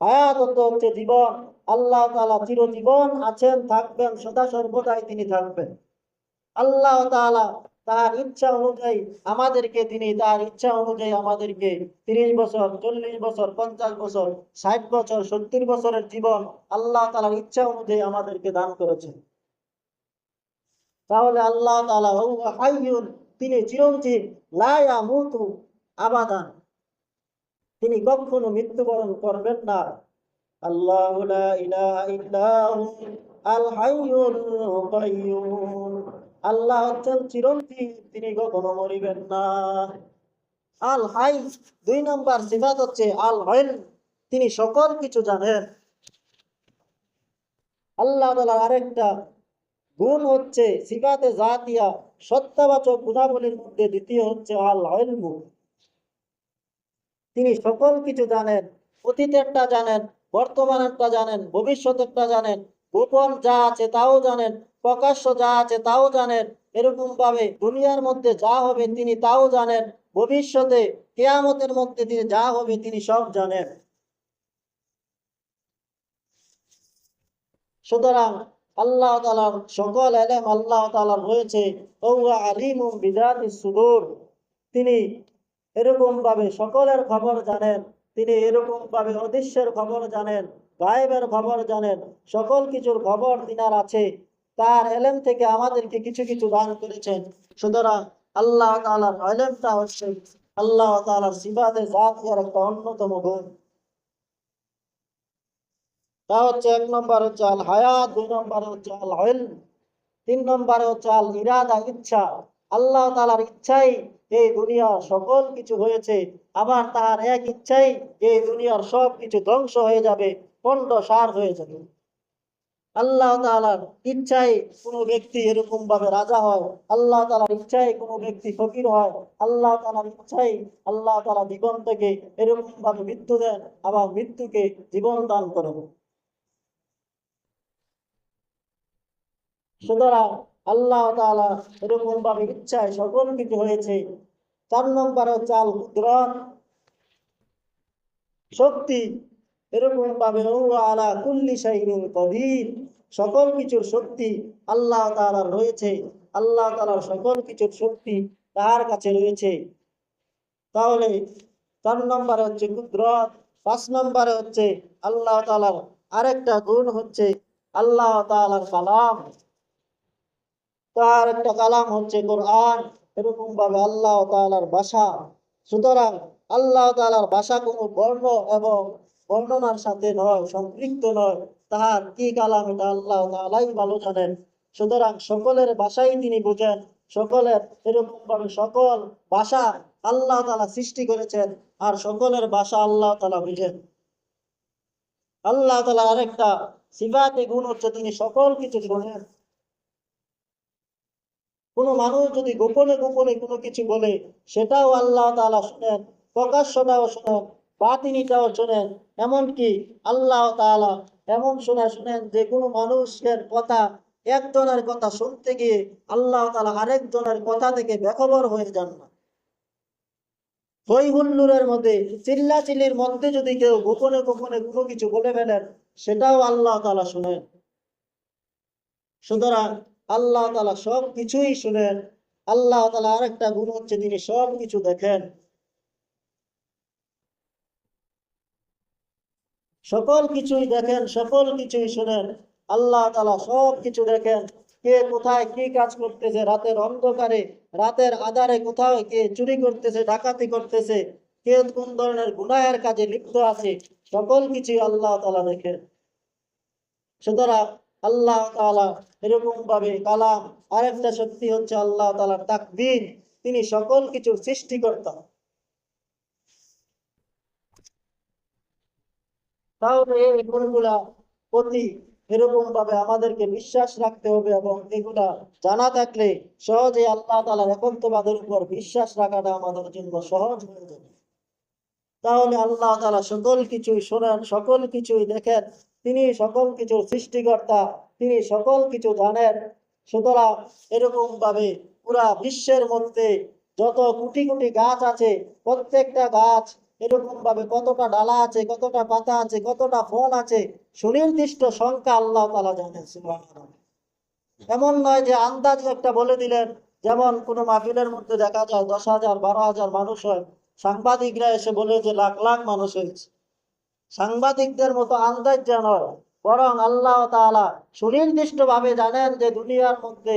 হায়াত অর্থ হচ্ছে জীবন। আল্লাহ তাআলা চিরজীবন আছেন, থাকবেন, সদা সর্বদাই তিনি থাকবেন। আল্লাহ তাআলা তার ইচ্ছা অনুযায়ী আমাদেরকে 30 বছর, 40 বছর, 50 বছর, 60 বছর, 70 বছরের জীবন আল্লাহ তাআলার ইচ্ছা অনুযায়ী আমাদেরকে দান করেছেন। তাহলে আল্লাহ তাআলা হুয়া হাইয়ুন, তিনি চিরঞ্জীব, লা ইয়ামুতু আবাদান, তিনি কখনো মৃত্যুবরণ করবেন না। আল্লাহু লা ইলাহা ইল্লাহু আল হাইয়ুল কাইয়্যুম, আল্লাহ হচ্ছেন চিরঞ্জীব, তিনি কখনো মরিবেন না। আল হাই, 2 নম্বর সিফাত হচ্ছে আল ইলম, তিনি সকল কিছু জানেন। আল্লাহ তাআলার আরেকটা গুণ হচ্ছে সিফাতে জাতিয়া, সত্তাবাচক গুণাবলীর মধ্যে দ্বিতীয় হচ্ছে আল ইলমু, তিনি সকল কিছু জানেন। অতীতেরটা জানেন, বর্তমানেরটা জানেন, ভবিষ্যতেরটা জানেন, গোপন যা আছে তাও জানেন, প্রকাশ্য যা আছে তাও জানেন। এরকম ভাবে দুনিয়ার মধ্যে যা হবে তিনি তাও জানেন, ভবিষ্যতে কিয়ামতের মধ্যে তিনি যা হবে তিনি সব জানেন। সুতরাং আল্লাহ তাআলার সকল ইলম আল্লাহ তাআলার রয়েছে। ওয়া আলিমুম বিযাতিস সুদূর, তিনি এরকম ভাবে সকলের খবর জানেন, তিনি এরকম ভাবে অদৃশ্যের খবর জানেন, গায়েবের খবর জানেন, সকল কিছুর খবর তিনার আছে। তার এলেম থেকে আমাদেরকে কিছু কিছু দান করেছেন। সুতরাং আল্লাহ তাআলার ইলমটা হচ্ছে আল্লাহ তাআলার সিফাতে জাতিয়ার একটা অন্যতম গুণ। তা হচ্ছে 1 নম্বর হচ্ছে আল হায়াত, 2 নম্বরে হচ্ছে আল ইলম, 3 নম্বরে হচ্ছে আল ইরাদা, ইচ্ছা। আল্লাহ তাআলার ইচ্ছাই এই দুনিয়ার সকল কিছু হয়েছে, আবার তার এক ইচ্ছাই এই দুনিয়ার সব কিছু ধ্বংস হয়ে যাবে, পণ্ড সার হয়ে যাবে। আল্লাহ তাআলার ইচ্ছায় কোনো ব্যক্তি এরকম ভাবে রাজা হয়, আল্লাহ তাআলার ইচ্ছায় কোনো ব্যক্তি ফকির হয়, আল্লাহ তাআলার ইচ্ছায় আল্লাহ তাআলা জীবন থেকে এরকম ভাবে মৃত্যু দেন, আবার মৃত্যুকে জীবন দান করেন। সুতরাং আল্লাহ তাআলা এরকম ভাবে ইচ্ছায় সকল কিছু হয়েছে। 4 নম্বরে হচ্ছে আল কুদরত, শক্তি। এরকম ভাবে হুয়া আলা কুল্লি শাইইন কদির, সকল কিছুর শক্তি আল্লাহ তাআলার রয়েছে। আল্লাহ তাআলার সকল কিছুর শক্তি তার কাছে রয়েছে। তাহলে 4 নম্বরে হচ্ছে কুদরত। 5 নম্বরে হচ্ছে আল্লাহ তাআলার আরেকটা গুণ হচ্ছে আল্লাহ তাআলার কালাম, তার একটা কালাম হচ্ছে কোরআন। এরকম ভাবে আল্লাহ তাআলার ভাষা। সুতরাং আল্লাহ তাআলার ভাষা কোনো বর্ণ এবং বর্ণনার সাথে নয়, সম্পৃক্ত নয়। তাহার কি কালাম এটা আল্লাহ তাআলাই ভালো জানেন। সুতরাং সকলের ভাষাই তিনি বুঝেন, সকলের এরকম ভাবে সকল ভাষা আল্লাহ তাআলা সৃষ্টি করেছেন, আর সকলের ভাষা আল্লাহ তাআলা বুঝেন। আল্লাহ তাআলা আরেকটা সিফাতে গুণ হচ্ছে তিনি সকল কিছু শোনেন। কোনো মানুষ যদি গোপনে গোপনে কোনো কিছু বলে সেটাও আল্লাহ তাআলা শুনেন, প্রকাশ্যটাও শুনেন, বাতিনিটাও শুনেন। এমনকি আল্লাহ তাআলা এমন শুনেন যে কোনো মানুষের কথা, একজনের কথা শুনতে গিয়ে আল্লাহ তাআলা আরেকজনের কথা থেকে বেখবর হয়ে যান না। হই হুল্লোড়ের মধ্যে, চিল্লাচিল্লির মধ্যে যদি কেউ গোপনে গোপনে কোনো কিছু বলে ফেলেন সেটাও আল্লাহ তাআলা শুনেন। সুতরাং আল্লাহ তাআলা সব কিছুই শুনেন। আল্লাহ তাআলা আরেকটা গুণ হচ্ছে তিনি সব কিছু দেখেন, সকল কিছুই দেখেন, সকল কিছুই শুনেন। আল্লাহ তাআলা সব কিছু দেখেন, কে কোথায় কি কাজ করতেছে, রাতের অন্ধকারে, রাতের আঁধারে কোথাও কে চুরি করতেছে, ডাকাতি করতেছে, কে কোন ধরনের গুনাহের কাজে লিপ্ত আছে, সকল কিছুই আল্লাহ তাআলা দেখেন। সুতরাং আল্লাহ তাআলা এরকম ভাবে কালাম। আরেকটা শক্তি হচ্ছে আল্লাহ তাআলার তাকদীর, তিনি সকল কিছুর সৃষ্টিকর্তা। তাহলে এই গুণগুলা প্রতি এরকম ভাবে আমাদেরকে বিশ্বাস রাখতে হবে, এবং এগুলা জানা থাকলে সহজে আল্লাহ তাআলার একত্ববাদের উপর বিশ্বাস রাখাটা আমাদের জন্য সহজ হয়ে যাবে। তাহলে আল্লাহ তাআলা সকল কিছুই শোনেন, সকল কিছুই দেখেন, তিনি সকল কিছুর সৃষ্টিকর্তা, তিনি সকল কিছু জানেন। সুতরাং এরকম ভাবে পুরা বিশ্বের মধ্যে যত কোটি কোটি গাছ আছে, প্রত্যেকটা গাছ এরকম ভাবে কতটা ডালা আছে, কতটা পাতা আছে, কতটা ফল আছে, সুনির্দিষ্ট সংখ্যা আল্লাহ তাআলা জানেন। সুবহানাল্লাহ। এমন নয় যে আন্দাজে একটা বলে দিলেন। যেমন কোনো মাহফিলের মধ্যে দেখা যায় 10,000 12,000 মানুষ হয়, সাংবাদিকরা এসে বলে যে লাখ লাখ মানুষ হয়েছে। সাংবাদিকদের মতো আন্দাজ নয়, বরং আল্লাহ তাআলা সুনির্দিষ্ট ভাবে জানেন যে দুনিয়ার মধ্যে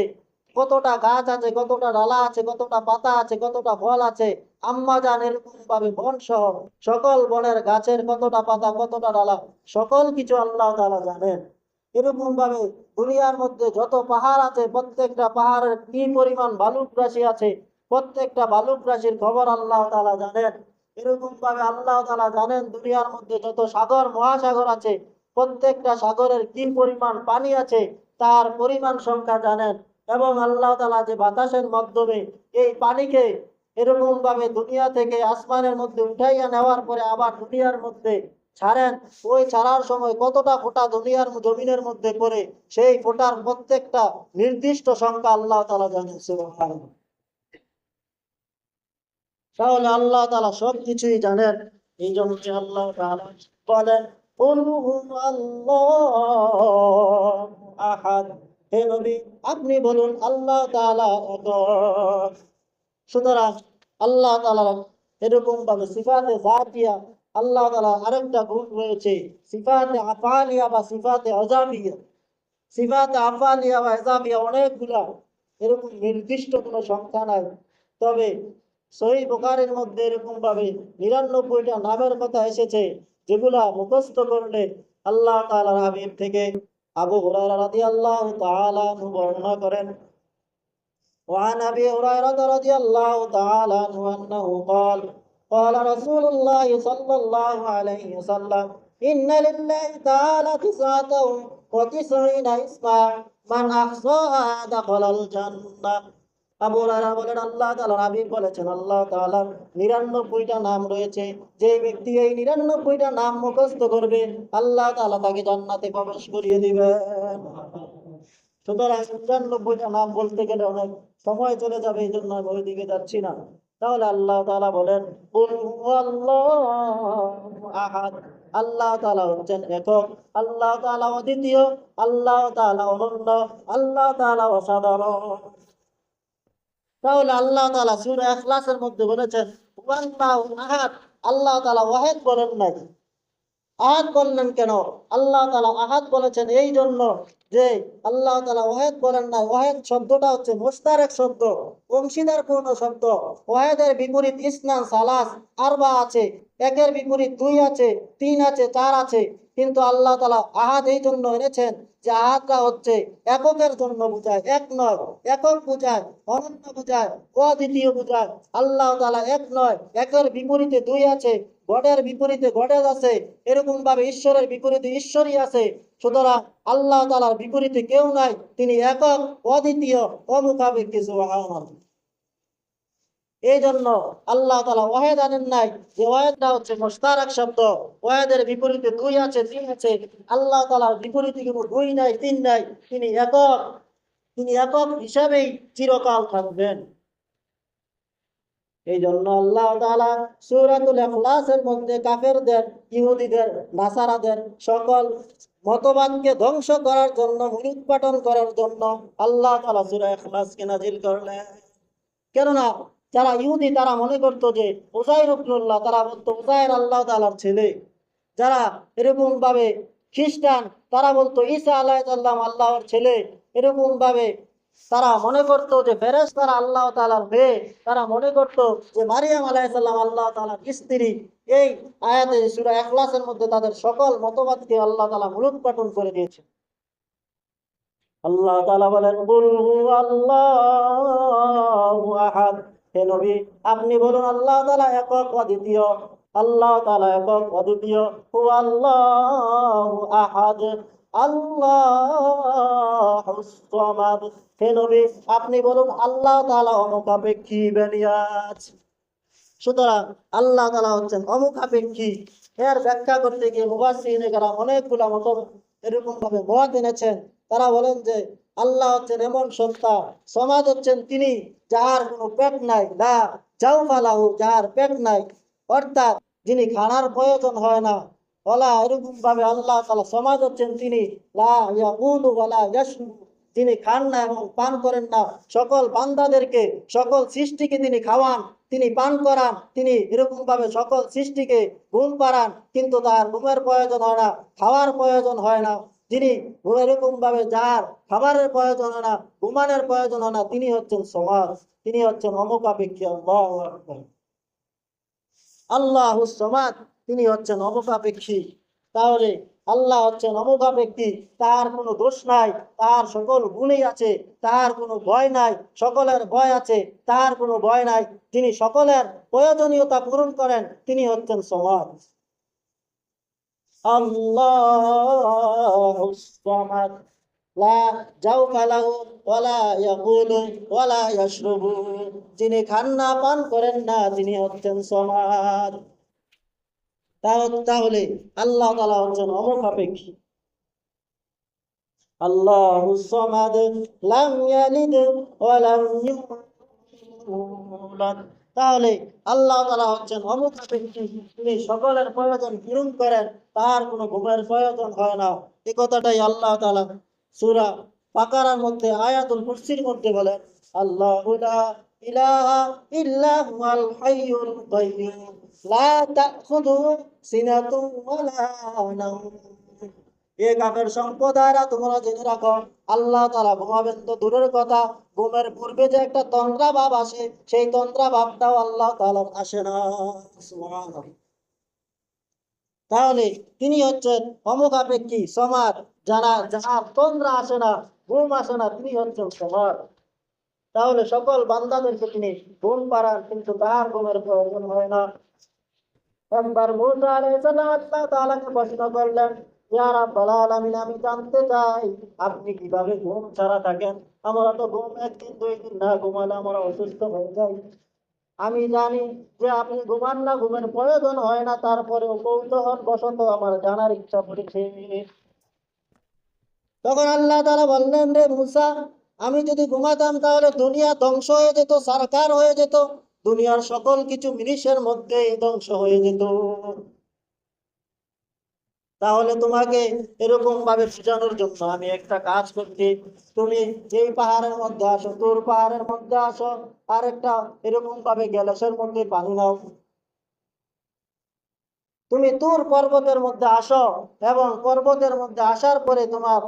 কতটা গাছ আছে, কতটা ডালা আছে, কতটা পাতা আছে, কতটা ফল আছে। আম্মা জান এরকম ভাবে বন সহ সকল বনের গাছের কতটা পাতা, কতটা ডালা, সকল কিছু আল্লাহ তাআলা জানেন। এরকম ভাবে দুনিয়ার মধ্যে যত পাহাড় আছে, প্রত্যেকটা পাহাড়ের কি পরিমাণ বালুক রাশি আছে, প্রত্যেকটা বালুক রাশির খবর আল্লাহ তাআলা জানেন। এরকম ভাবে আল্লাহ তাআলা জানেন দুনিয়ার মধ্যে যত সাগর মহাসাগর আছে, প্রত্যেকটা সাগরের কি পরিমাণ পানি আছে তার পরিমাণ সংখ্যা জানেন। এবং আল্লাহ তাআলা যে বাতাসের মাধ্যমে এই পানিকে এরকম ভাবে দুনিয়া থেকে আসমানের মধ্যে উঠাইয়া নেওয়ার পরে আবার দুনিয়ার মধ্যে ছাড়েন, ওই ছাড়ার সময় কতটা ফোঁটা দুনিয়ার জমিনের মধ্যে পড়ে, সেই ফোঁটার প্রত্যেকটা নির্দিষ্ট সংখ্যা আল্লাহ তাআলা জানেন। সুবহানাল্লাহ। তাহলে আল্লাহ তাআলা সবকিছুই জানেন। এই জন্য আল্লাহ তাআলা বলেন, কুল হুয়াল্লাহু আহাদ। হে নবী, আপনি বলুন আল্লাহ তাআলা একক। সুতরাং আল্লাহ তাআলার এরকম ভাবে সিফাতে জাতিয়া আল্লাহ তাআলা আরেকটা গুণ রয়েছে, সিফাতে আফআলিয়া বা সিফাতে আযাবিয়া। সিফাতে আফআলিয়া বা আযাবিয়া অনেকগুলা, এরকম নির্দিষ্ট কোনো সংখ্যা নাই। তবে সহিহ বুখারীর মধ্যে এরকম ভাবে ৯৯টা নামের কথা এসেছে, যেগুলা মুখস্থ করলে আল্লাহ তাআলার হাবিব থেকে আবু হুরায়রা রাদিয়াল্লাহু তাআলা আনহু বর্ণনা করেন, وعن أبي هريرة رضي الله تعالى عنه أنه قال قال رسول الله صلى الله عليه وسلم إن لله تعالى 99 اسما من أحصاها دخل الجنة। আবু হুরায়রা বলেন, আল্লাহ তাআলার হাবিব বলেছেন, আল্লাহ তাআলার 99টা নাম রয়েছে, যে ব্যক্তি এই 99টা নাম মুখস্থ করবে আল্লাহ তাআলা তাকে জান্নাতে প্রবেশ করিয়ে দিবেন। সুতরাং 99টা নাম বলতে গেলে অনেক সময় চলে যাবে, এই জন্য আমি ওই দিকে যাচ্ছি না। তাহলে আল্লাহ তাআলা বলেন, কুল হুয়াল্লাহু আহাদ। আল্লাহ তাআলা হচ্ছেন একক, আল্লাহ তাআলা অদ্বিতীয়, আল্লাহ তাআলা অনন্য, আল্লাহ তাআলা অসাধারণ। তাহলে আল্লাহ তাআলা সূরা ইখলাসের মধ্যে বলেছেন হুয়াল্লাহু আহাদ। আল্লাহ তাআলা ওয়াহিদ বলেন নাই। আহাদ বললেন কেন? আল্লাহ তাআলা আহাদ বলেছেন এই জন্য যে আল্লাহ তাআলা ওয়াহিদ বলেন না। ওয়াহিদ শব্দটা হচ্ছে মুশতারক শব্দ, অংশীদার পূর্ণ শব্দ। ওয়াহিদের বিপরীত ইসনান, সালাস, আরবা আছে। একের বিপরীত দুই আছে, তিন আছে, চার আছে। কিন্তু আল্লাহ তাআলা আহাদ এই জন্য এনেছেন যে আহাদটা হচ্ছে এককের জন্য বুঝায়, এক নয়। একক বুঝায়, অনন্য বুঝায়, অদ্বিতীয় বুঝায়। আল্লাহ তাআলা এক নয়, একের বিপরীতে দুই আছে, গডের বিপরীতে গডের আছে। এরকম ভাবে ঈশ্বরের বিপরীতে ঈশ্বরই আছে। সুতরাং আল্লাহ তাআলার বিপরীতে কেউ নাই, তিনি একক, অদ্বিতীয়, অমুখাপেক্ষী। সুবহানাল্লাহ। এই জন্য আল্লাহ তাআলা ওয়াহিদ আনেন নাই, যে ওয়াহিদটা হচ্ছে মুশতারক শব্দ। ওয়াহিদের বিপরীতে দুই আছে, তিন আছে। আল্লাহ তাআলার বিপরীতে কোনো দুই নাই, তিন নাই, তিনি একক। তিনি একক হিসাবেই চিরকাল থাকবেন। এই জন্য আল্লাহ তাআলা সূরাতুল ইখলাসের মধ্যে কাফেরদের, ইহুদিদের, নাসারাদের সকল মতবাদকে ধ্বংস করার জন্য, মূলোৎপাটন করার জন্য আল্লাহ তাআলা সূরা ইখলাসকে নাযিল করলেন। কেননা যারা ইহুদি তারা মনে করতো যে উযাইর ইবনুল্লাহ, তারা বলতো উযাইর আল্লাহ তাআলার ছেলে। যারা এরকম ভাবে খ্রিস্টান, তারা বলতো ঈসা আলাইহিস সালাম আল্লাহর ছেলে। এরকম ভাবে তারা মনে করতো যে ফেরেশতারা আল্লাহ তাআলার মেয়ে। তারা মনে করতো যে মারিয়াম আলাইহিস সালাম আল্লাহ তাআলার স্ত্রী। এই আয়াতে সূরা ইখলাসের মধ্যে তাদের সকল মতবাদকে আল্লাহ তাআলা মূলোৎপাটন করে দিয়েছে। আল্লাহ তাআলা বলেন, কুল হুয়াল্লাহু আহাদ। হে নবী, আপনি বলুন আল্লাহ তাআলা একক, অদ্বিতীয়। আল্লাহ তাআলা একক, অদ্বিতীয়। হুয়াল্লাহু আহাদ, আল্লাহুস সামাদ। হে নবী, আপনি বলুন আল্লাহ তাআলা অমুখাপেক্ষী, বেনিয়াজ। সুতরাং আল্লাহ তাআলা হচ্ছেন অমুখাপেক্ষী। এর ব্যাখ্যা করতে গিয়ে মুফাসসিরিনে কেরাম অনেকগুলা মত এরকম ভাবে মত এনেছেন। তারা বলেন যে আল্লাহ হচ্ছেন এমন সত্তা, সমাদ হচ্ছেন তিনি যার কোনো পেট নাই, না জাওফা লাহু, যার পেট নাই। অর্থাৎ যিনি খানার প্রয়োজন হয় না, ওলা এরকম ভাবে আল্লাহ তাআলা সমাজ হচ্ছেন তিনি লা ইয়াকুলু ওয়ালা ইয়াশরু, তিনি খান না এবং পান করেন না, সকল বান্দাদেরকে সকল সৃষ্টিকে তিনি খাওয়ান, তিনি পান করান, তিনি এরকম ভাবে সকল সৃষ্টিকে ঘুম পাড়ান, কিন্তু তার ঘুমের প্রয়োজন হয় না, খাওয়ার প্রয়োজন হয় না। যিনি এরকম ভাবে যার খাবারের প্রয়োজন হয় না, ঘুমানোর প্রয়োজন হয় না, তিনি হচ্ছেন সমাজ, তিনি হচ্ছেন অমুখাপেক্ষী। আল্লাহু আকবার। আল্লাহু সমাদ, তিনি হচ্ছেন অমুখাপেক্ষী। তাহলে আল্লাহ হচ্ছেন অমুখাপেক্ষী, তার কোনো দোষ নাই, তার সকল গুণই আছে, তার কোনো ভয় নাই, সকলের ভয় আছে, তার কোনো ভয় নাই, তিনি সকলের প্রয়োজনীয়তা পূরণ করেন, তিনি হচ্ছেন সমাদ। আল্লাহু সমাদ, লা জাওফা লাহু ওয়ালা ইয়াকুলু ওয়ালা ইয়াশরবু, যিনি খান না পান করেন না, তিনি হচ্ছেন সমাদ। তাহলে আল্লাহ তাআলা হচ্ছেন অমুখাপেক্ষী। আল্লাহু সমাদ, লাম ইয়ালিদ ওয়া লাম ইউলাদ। তাহলে আল্লাহ তাআলা হচ্ছেন অমুখাপেক্ষী, তিনি সকলের প্রয়োজন পূরণ করেন, তার কোনো ঘুমের প্রয়োজন হয় না। এই কথাটাই আল্লাহ তাআলা সূরা বাকারার মধ্যে আয়াতুল কুরসির মধ্যে বলেন, আল্লাহু লা ইলাহা ইল্লা হুয়াল হাইয়ুল কাইয়্যুম লা তাখুযুহু সিনাতুন ওয়ালা নাওম। এ কাফের সম্প্রদায়রা, তোমরা জেনে রাখো, আল্লাহ তাআলা ঘুমাবেন তো দূরের কথা, ঘুমের পূর্বে যে একটা তন্দ্রা ভাব আসে, সেই তন্দ্রা ভাবটাও আল্লাহ তাআলার আসে না। সুবহানাল্লাহ। তাহলে তিনি হচ্ছেন অমুখাপেক্ষী সমাদ, যার তন্দ্রা আসে না, ঘুম আসে না, তিনি হচ্ছেন সমাদ। তাহলে সকল বান্দাদেরকে তিনি ঘুম পাড়ান, কিন্তু তার ঘুমের প্রয়োজন হয় না। একবার মূসা আলাইহিস সালাম আল্লাহ তাআলাকে প্রশ্ন করলেন, ইয়া রাব্বাল আলামিন, আমি জানতে চাই আপনি কিভাবে ঘুম ছাড়া থাকেন? আমরা তো ঘুম একদিন দুই দিন না ঘুমালে আমরা অসুস্থ হয়ে যাই। আমি জানি যে আপনি ঘুমান না, ঘুমের প্রয়োজন হয় না, তারপরেও কৌতূহল বশত আমার জানার ইচ্ছা করেছে। তখন আল্লাহ তাআলা বললেন, রে মূসা, আমি যদি ঘুমাতাম তাহলে দুনিয়া ধ্বংস হয়ে যেত, সারকার হয়ে যেত, দুনিয়ার সকল কিছু মিনিটের মধ্যে ধ্বংস হয়ে যেত। তাহলে তোমাকে এরকম ভাবে বোঝানোর জন্য আমি একটা কাজ করছি, তুমি এই পাহাড়ের মধ্যে আসো, তোর পাহাড়ের মধ্যে আসো, আর একটা এরকম ভাবে গ্যালাসের মধ্যে পানি নাও, তুমি তুর পর্বতের মধ্যে আসো, এবং পর্বতের মধ্যে আসার পরে তোমার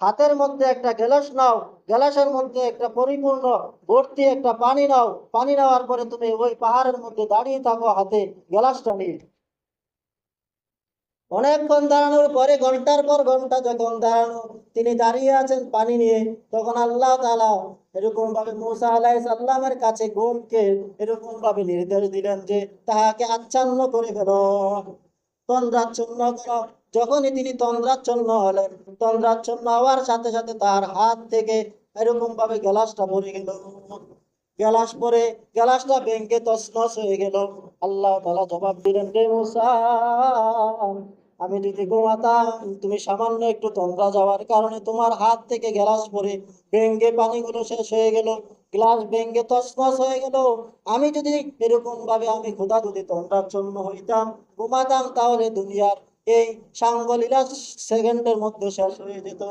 হাতের মধ্যে একটা গ্লাস নাও, গ্লাসের মধ্যে একটা পরিপূর্ণ ভর্তি একটা পানি নাও, পানি নেওয়ার পরে তুমি ওই পাহাড়ের মধ্যে দাঁড়িয়ে থাকো হাতে গ্লাসটা নিয়ে। অনেকক্ষণ দাঁড়ানোর পরে, ঘন্টার পর ঘন্টা যখন দাঁড়ানো, তিনি দাঁড়িয়ে আছেন পানি নিয়ে, তখন আল্লাহ তাআলা এরকম ভাবে মূসা আলাইহিস সালামের কাছে ঘুমকে এরকম ভাবে নির্দেশ দিলেন যে তাহাকে আচ্ছন্ন করে ফেলো, তন্দ্রাচ্ছন্ন করো। যখনই তিনি তন্দ্রাচ্ছন্ন হলেন, তন্দ্রাচ্ছন্ন হওয়ার সাথে সাথে তার হাত থেকে এরকম ভাবে গ্লাসটা পড়ে গেল, গ্লাস পরে গ্লাসটা ভেঙে তছনছ হয়ে গেল। আল্লাহ তাআলা জবাব দিলেন, রে মূসা, আমি যদি ঘুমাতাম, তুমি সামান্য একটু তন্দ্রা যাওয়ার কারণে তোমার হাত থেকে গ্লাস পরে ভেঙে পানিগুলো শেষ হয়ে গেল, গ্লাস ভেঙে তছনছ হয়ে গেল। আমি যদি এরকম ভাবে আমি খোদা যদি তন্দ্রাচ্ছন্ন হইতাম, ঘুমাতাম, তাহলে দুনিয়ার এই সাঙ্গলীলা সেকেন্ডের মধ্যে শেষ হয়ে যেত,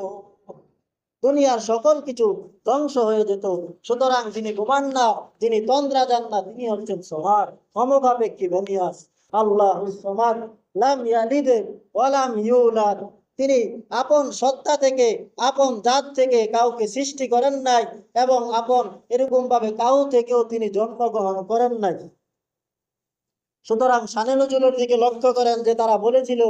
দুনিয়ার সকল কিছু ধ্বংস হয়ে যেত। সুতরাং যিনি ঘুমান না, যিনি তন্দ্রা যান না, তিনি হচ্ছেন সমাদ, অমুখাপেক্ষী বেনিয়াস। আল্লাহু সমাদ, লাম ইয়ালিদ ওয়া লাম ইউলাদ, তিনি আপন সত্তা থেকে, আপন জাত থেকে কাউকে সৃষ্টি করেন নাই, এবং আপন এরকম ভাবে কাউ থেকেও তিনি জন্মগ্রহণ করেন নাই। সুতরাং শানে নজরুলের দিকে লক্ষ্য করেন যে তারা বলেছিল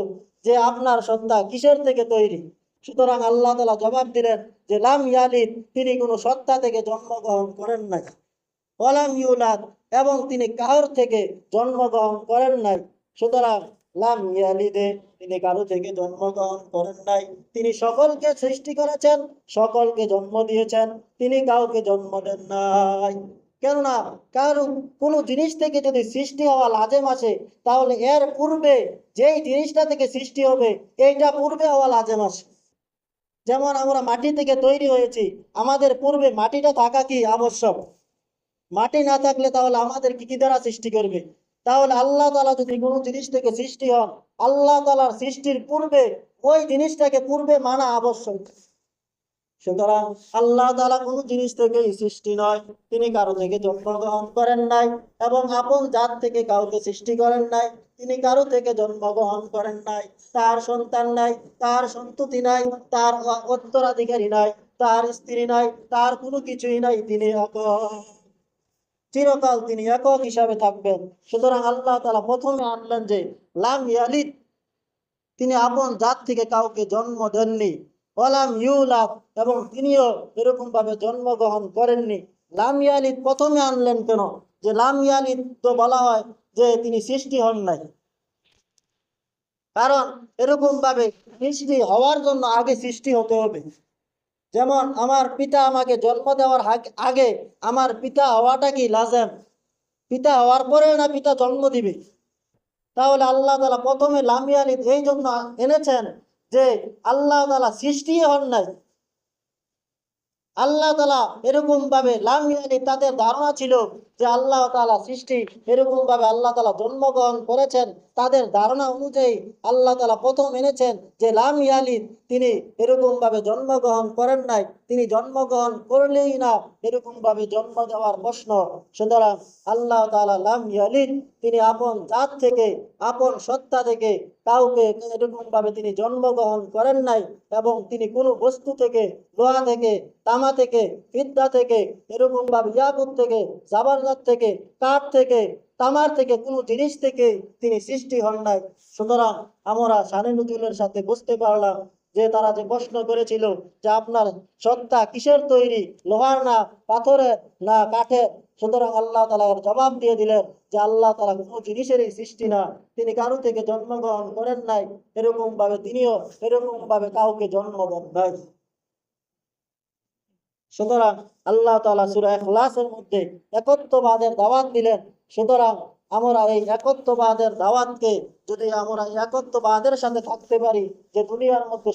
যে আপনার সত্তা কিসের থেকে তৈরি? সুতরাং আল্লাহ তাআলা জবাব দিলেন যে লাম ইয়ালিদ, তিনি কোনো সত্তা থেকে জন্মগ্রহণ করেন নাই, ওয়ালাম ইউলাদ, এবং তিনি কারোর থেকে জন্মগ্রহণ করেন নাই। সুতরাং লাম ইয়ালিদে, তিনি কারো থেকে জন্মগ্রহণ করেন নাই, তিনি সকলকে সৃষ্টি করেছেন, সকলকে জন্ম দিয়েছেন, তিনি কাউকে জন্ম দেন নাই। কেননা কারো কোনো জিনিস থেকে যদি সৃষ্টি হওয়া লাজেম আসে, তাহলে এর পূর্বে যেই জিনিসটা থেকে সৃষ্টি হবে এইটা পূর্বে হওয়া লাজেম আসে। যেমন আমরা মাটি থেকে তৈরি হয়েছি, আমাদের পূর্বে মাটিটা থাকা কি আবশ্যক? মাটি না থাকলে তাহলে আমাদের কি কি দ্বারা সৃষ্টি করবে? তাহলে আল্লাহ তাআলা যদি কোনো জিনিস থেকে সৃষ্টি হন, আল্লাহ তাআলার সৃষ্টির পূর্বে ওই জিনিসটাকে পূর্বে মানা আবশ্যক। সুতরাং আল্লাহ তাআলা কোনো জিনিস থেকেই সৃষ্টি নয়, তিনি কারো থেকে জন্মগ্রহণ করেন নাই এবং আপন জাত থেকে কাউকে সৃষ্টি করেন নাই, তিনি কারো থেকে জন্মগ্রহণ করেন নাই, তার সন্তান নাই, তার সন্ততি নাই, তার উত্তরাধিকারী নাই, তার স্ত্রী নাই, তার কোনো কিছুই নাই, তিনি একক, চিরকাল তিনি একক হিসাবে থাকবেন। সুতরাং আল্লাহ তাআলা প্রথমে আনলেন যে লাম ইয়ালিদ, তিনি আপন জাত থেকে কাউকে জন্ম দেননি, ওয়ালাম ইউলাদ, এবং তিনিও এরকম ভাবে জন্মগ্রহণ করেননি। লাম ইয়ালিদ প্রথমে আনলেন কেন? যে লাম ইয়ালিদ তো বলা হয় যে তিনি সৃষ্টি হন নাই, কারণ এরকম ভাবে সৃষ্টি হওয়ার জন্য আগে সৃষ্টি হতে হবে। যেমন আমার পিতা আমাকে জন্ম দেওয়ার আগে আমার পিতা হওয়াটা কি লাজেম? পিতা হওয়ার পরে না পিতা জন্ম দিবে? তাহলে আল্লাহ তাআলা প্রথমে লাম ইয়ালিদ এই জন্য এনেছেন যে আল্লাহ তাআলা সৃষ্টি হন নাই। আল্লাহ তাআলা এরকম ভাবে লাম ইয়ালিদ, তাদের ধারণা ছিল যে আল্লাহ তাআলা সৃষ্টি, এরকম ভাবে আল্লাহ তাআলা জন্মগ্রহণ করেছেন। তাদের ধারণা অনুযায়ী আল্লাহ তাআলা প্রথম এনেছেন যে লাম ইয়ালিদ, তিনি এরকম ভাবে জন্মগ্রহণ করেন নাই, তিনি জন্মগ্রহণ করলেই না এরকম ভাবে জন্ম দেওয়ার প্রশ্ন। সুতরাং আল্লাহ তাআলা লাম ইয়ালিদ, তিনি আপন জাত থেকে, আপন সত্তা থেকে কাউকে এরকম ভাবে তিনি জন্মগ্রহণ করেন নাই, এবং তিনি কোনো বস্তু থেকে, লোহা থেকে, তামা থেকে, বিদ্যা থেকে, এরকম ভাবে ইয়াকুত থেকে, জাবারজাত থেকে, কাঠ থেকে, তামার থেকে, কোনো জিনিস থেকে তিনি সৃষ্টি হন নাই। সুতরাং আমরা শানে নজরুলের সাথে বুঝতে পারলাম যে তারা যে প্রশ্ন করেছিল যে আপনার সত্তা কিসের তৈরি, লোহার না পাথরের না কাঠের? সুতরাং আল্লাহ তাআলা এর জবাব দিয়ে দিলেন যে আল্লাহ তাআলা কোনো জিনিসেরই সৃষ্টি না, তিনি কারো থেকে জন্মগ্রহণ করেন নাই, এরকম ভাবে তিনিও এরকম ভাবে কাউকে জন্ম দেন নাই। সুতরাং আল্লাহ তাআলা সূরা ইখলাসের মধ্যে একত্ববাদের দাওয়াত দিলেন। সুতরাং আমরা এই একত্ববাদের দাওয়াতকে, যদি আমরা একত্ববাদের সাথে থাকতে পারি যে দুনিয়ার মধ্যে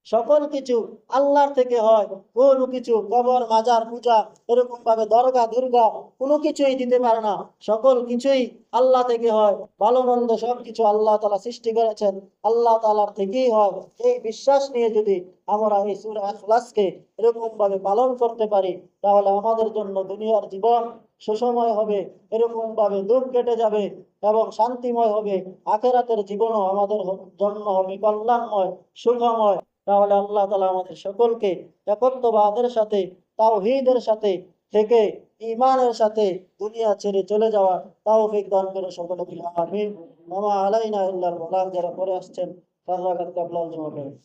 সকল কিছু আল্লাহর থেকে হয়, কোনো কিছু কবর মাজার পূজা, এরকম ভাবে দরগা দুর্গা কোনো কিছুই দিতে পারে না, সকল কিছুই আল্লাহ থেকে হয়, ভালো মন্দ সবকিছু আল্লাহ তাআলা সৃষ্টি করেছেন, আল্লাহ তাআলার থেকেই হয়, এই বিশ্বাস নিয়ে যদি আমরা এই সূরা ইখলাসকে এরকম ভাবে পালন করতে পারি, তাহলে আমাদের জন্য দুনিয়ার জীবন সুসময় হবে, এরকম ভাবে দুঃখ কেটে যাবে এবং শান্তিময় হবে। আখিরাতের জীবনও আমাদের জন্য হবে কল্যাণময়, সুখময়। তাহলে আল্লাহ তাআলা আমাদের সকলকে একত্ববাদের সাথে, তাওহীদের সাথে থেকে ঈমানের সাথে দুনিয়া ছেড়ে চলে যাওয়া তৌফিক দান করে সকলে বলি আমিন। ওয়া আলাইনা ইল্লাল বালাগ। যারা পরে আসছেন ফাররাকাত কাবলাল জমা করেন।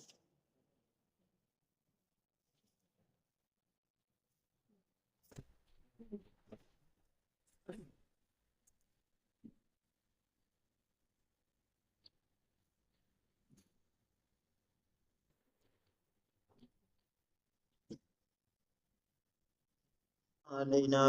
আলাইনা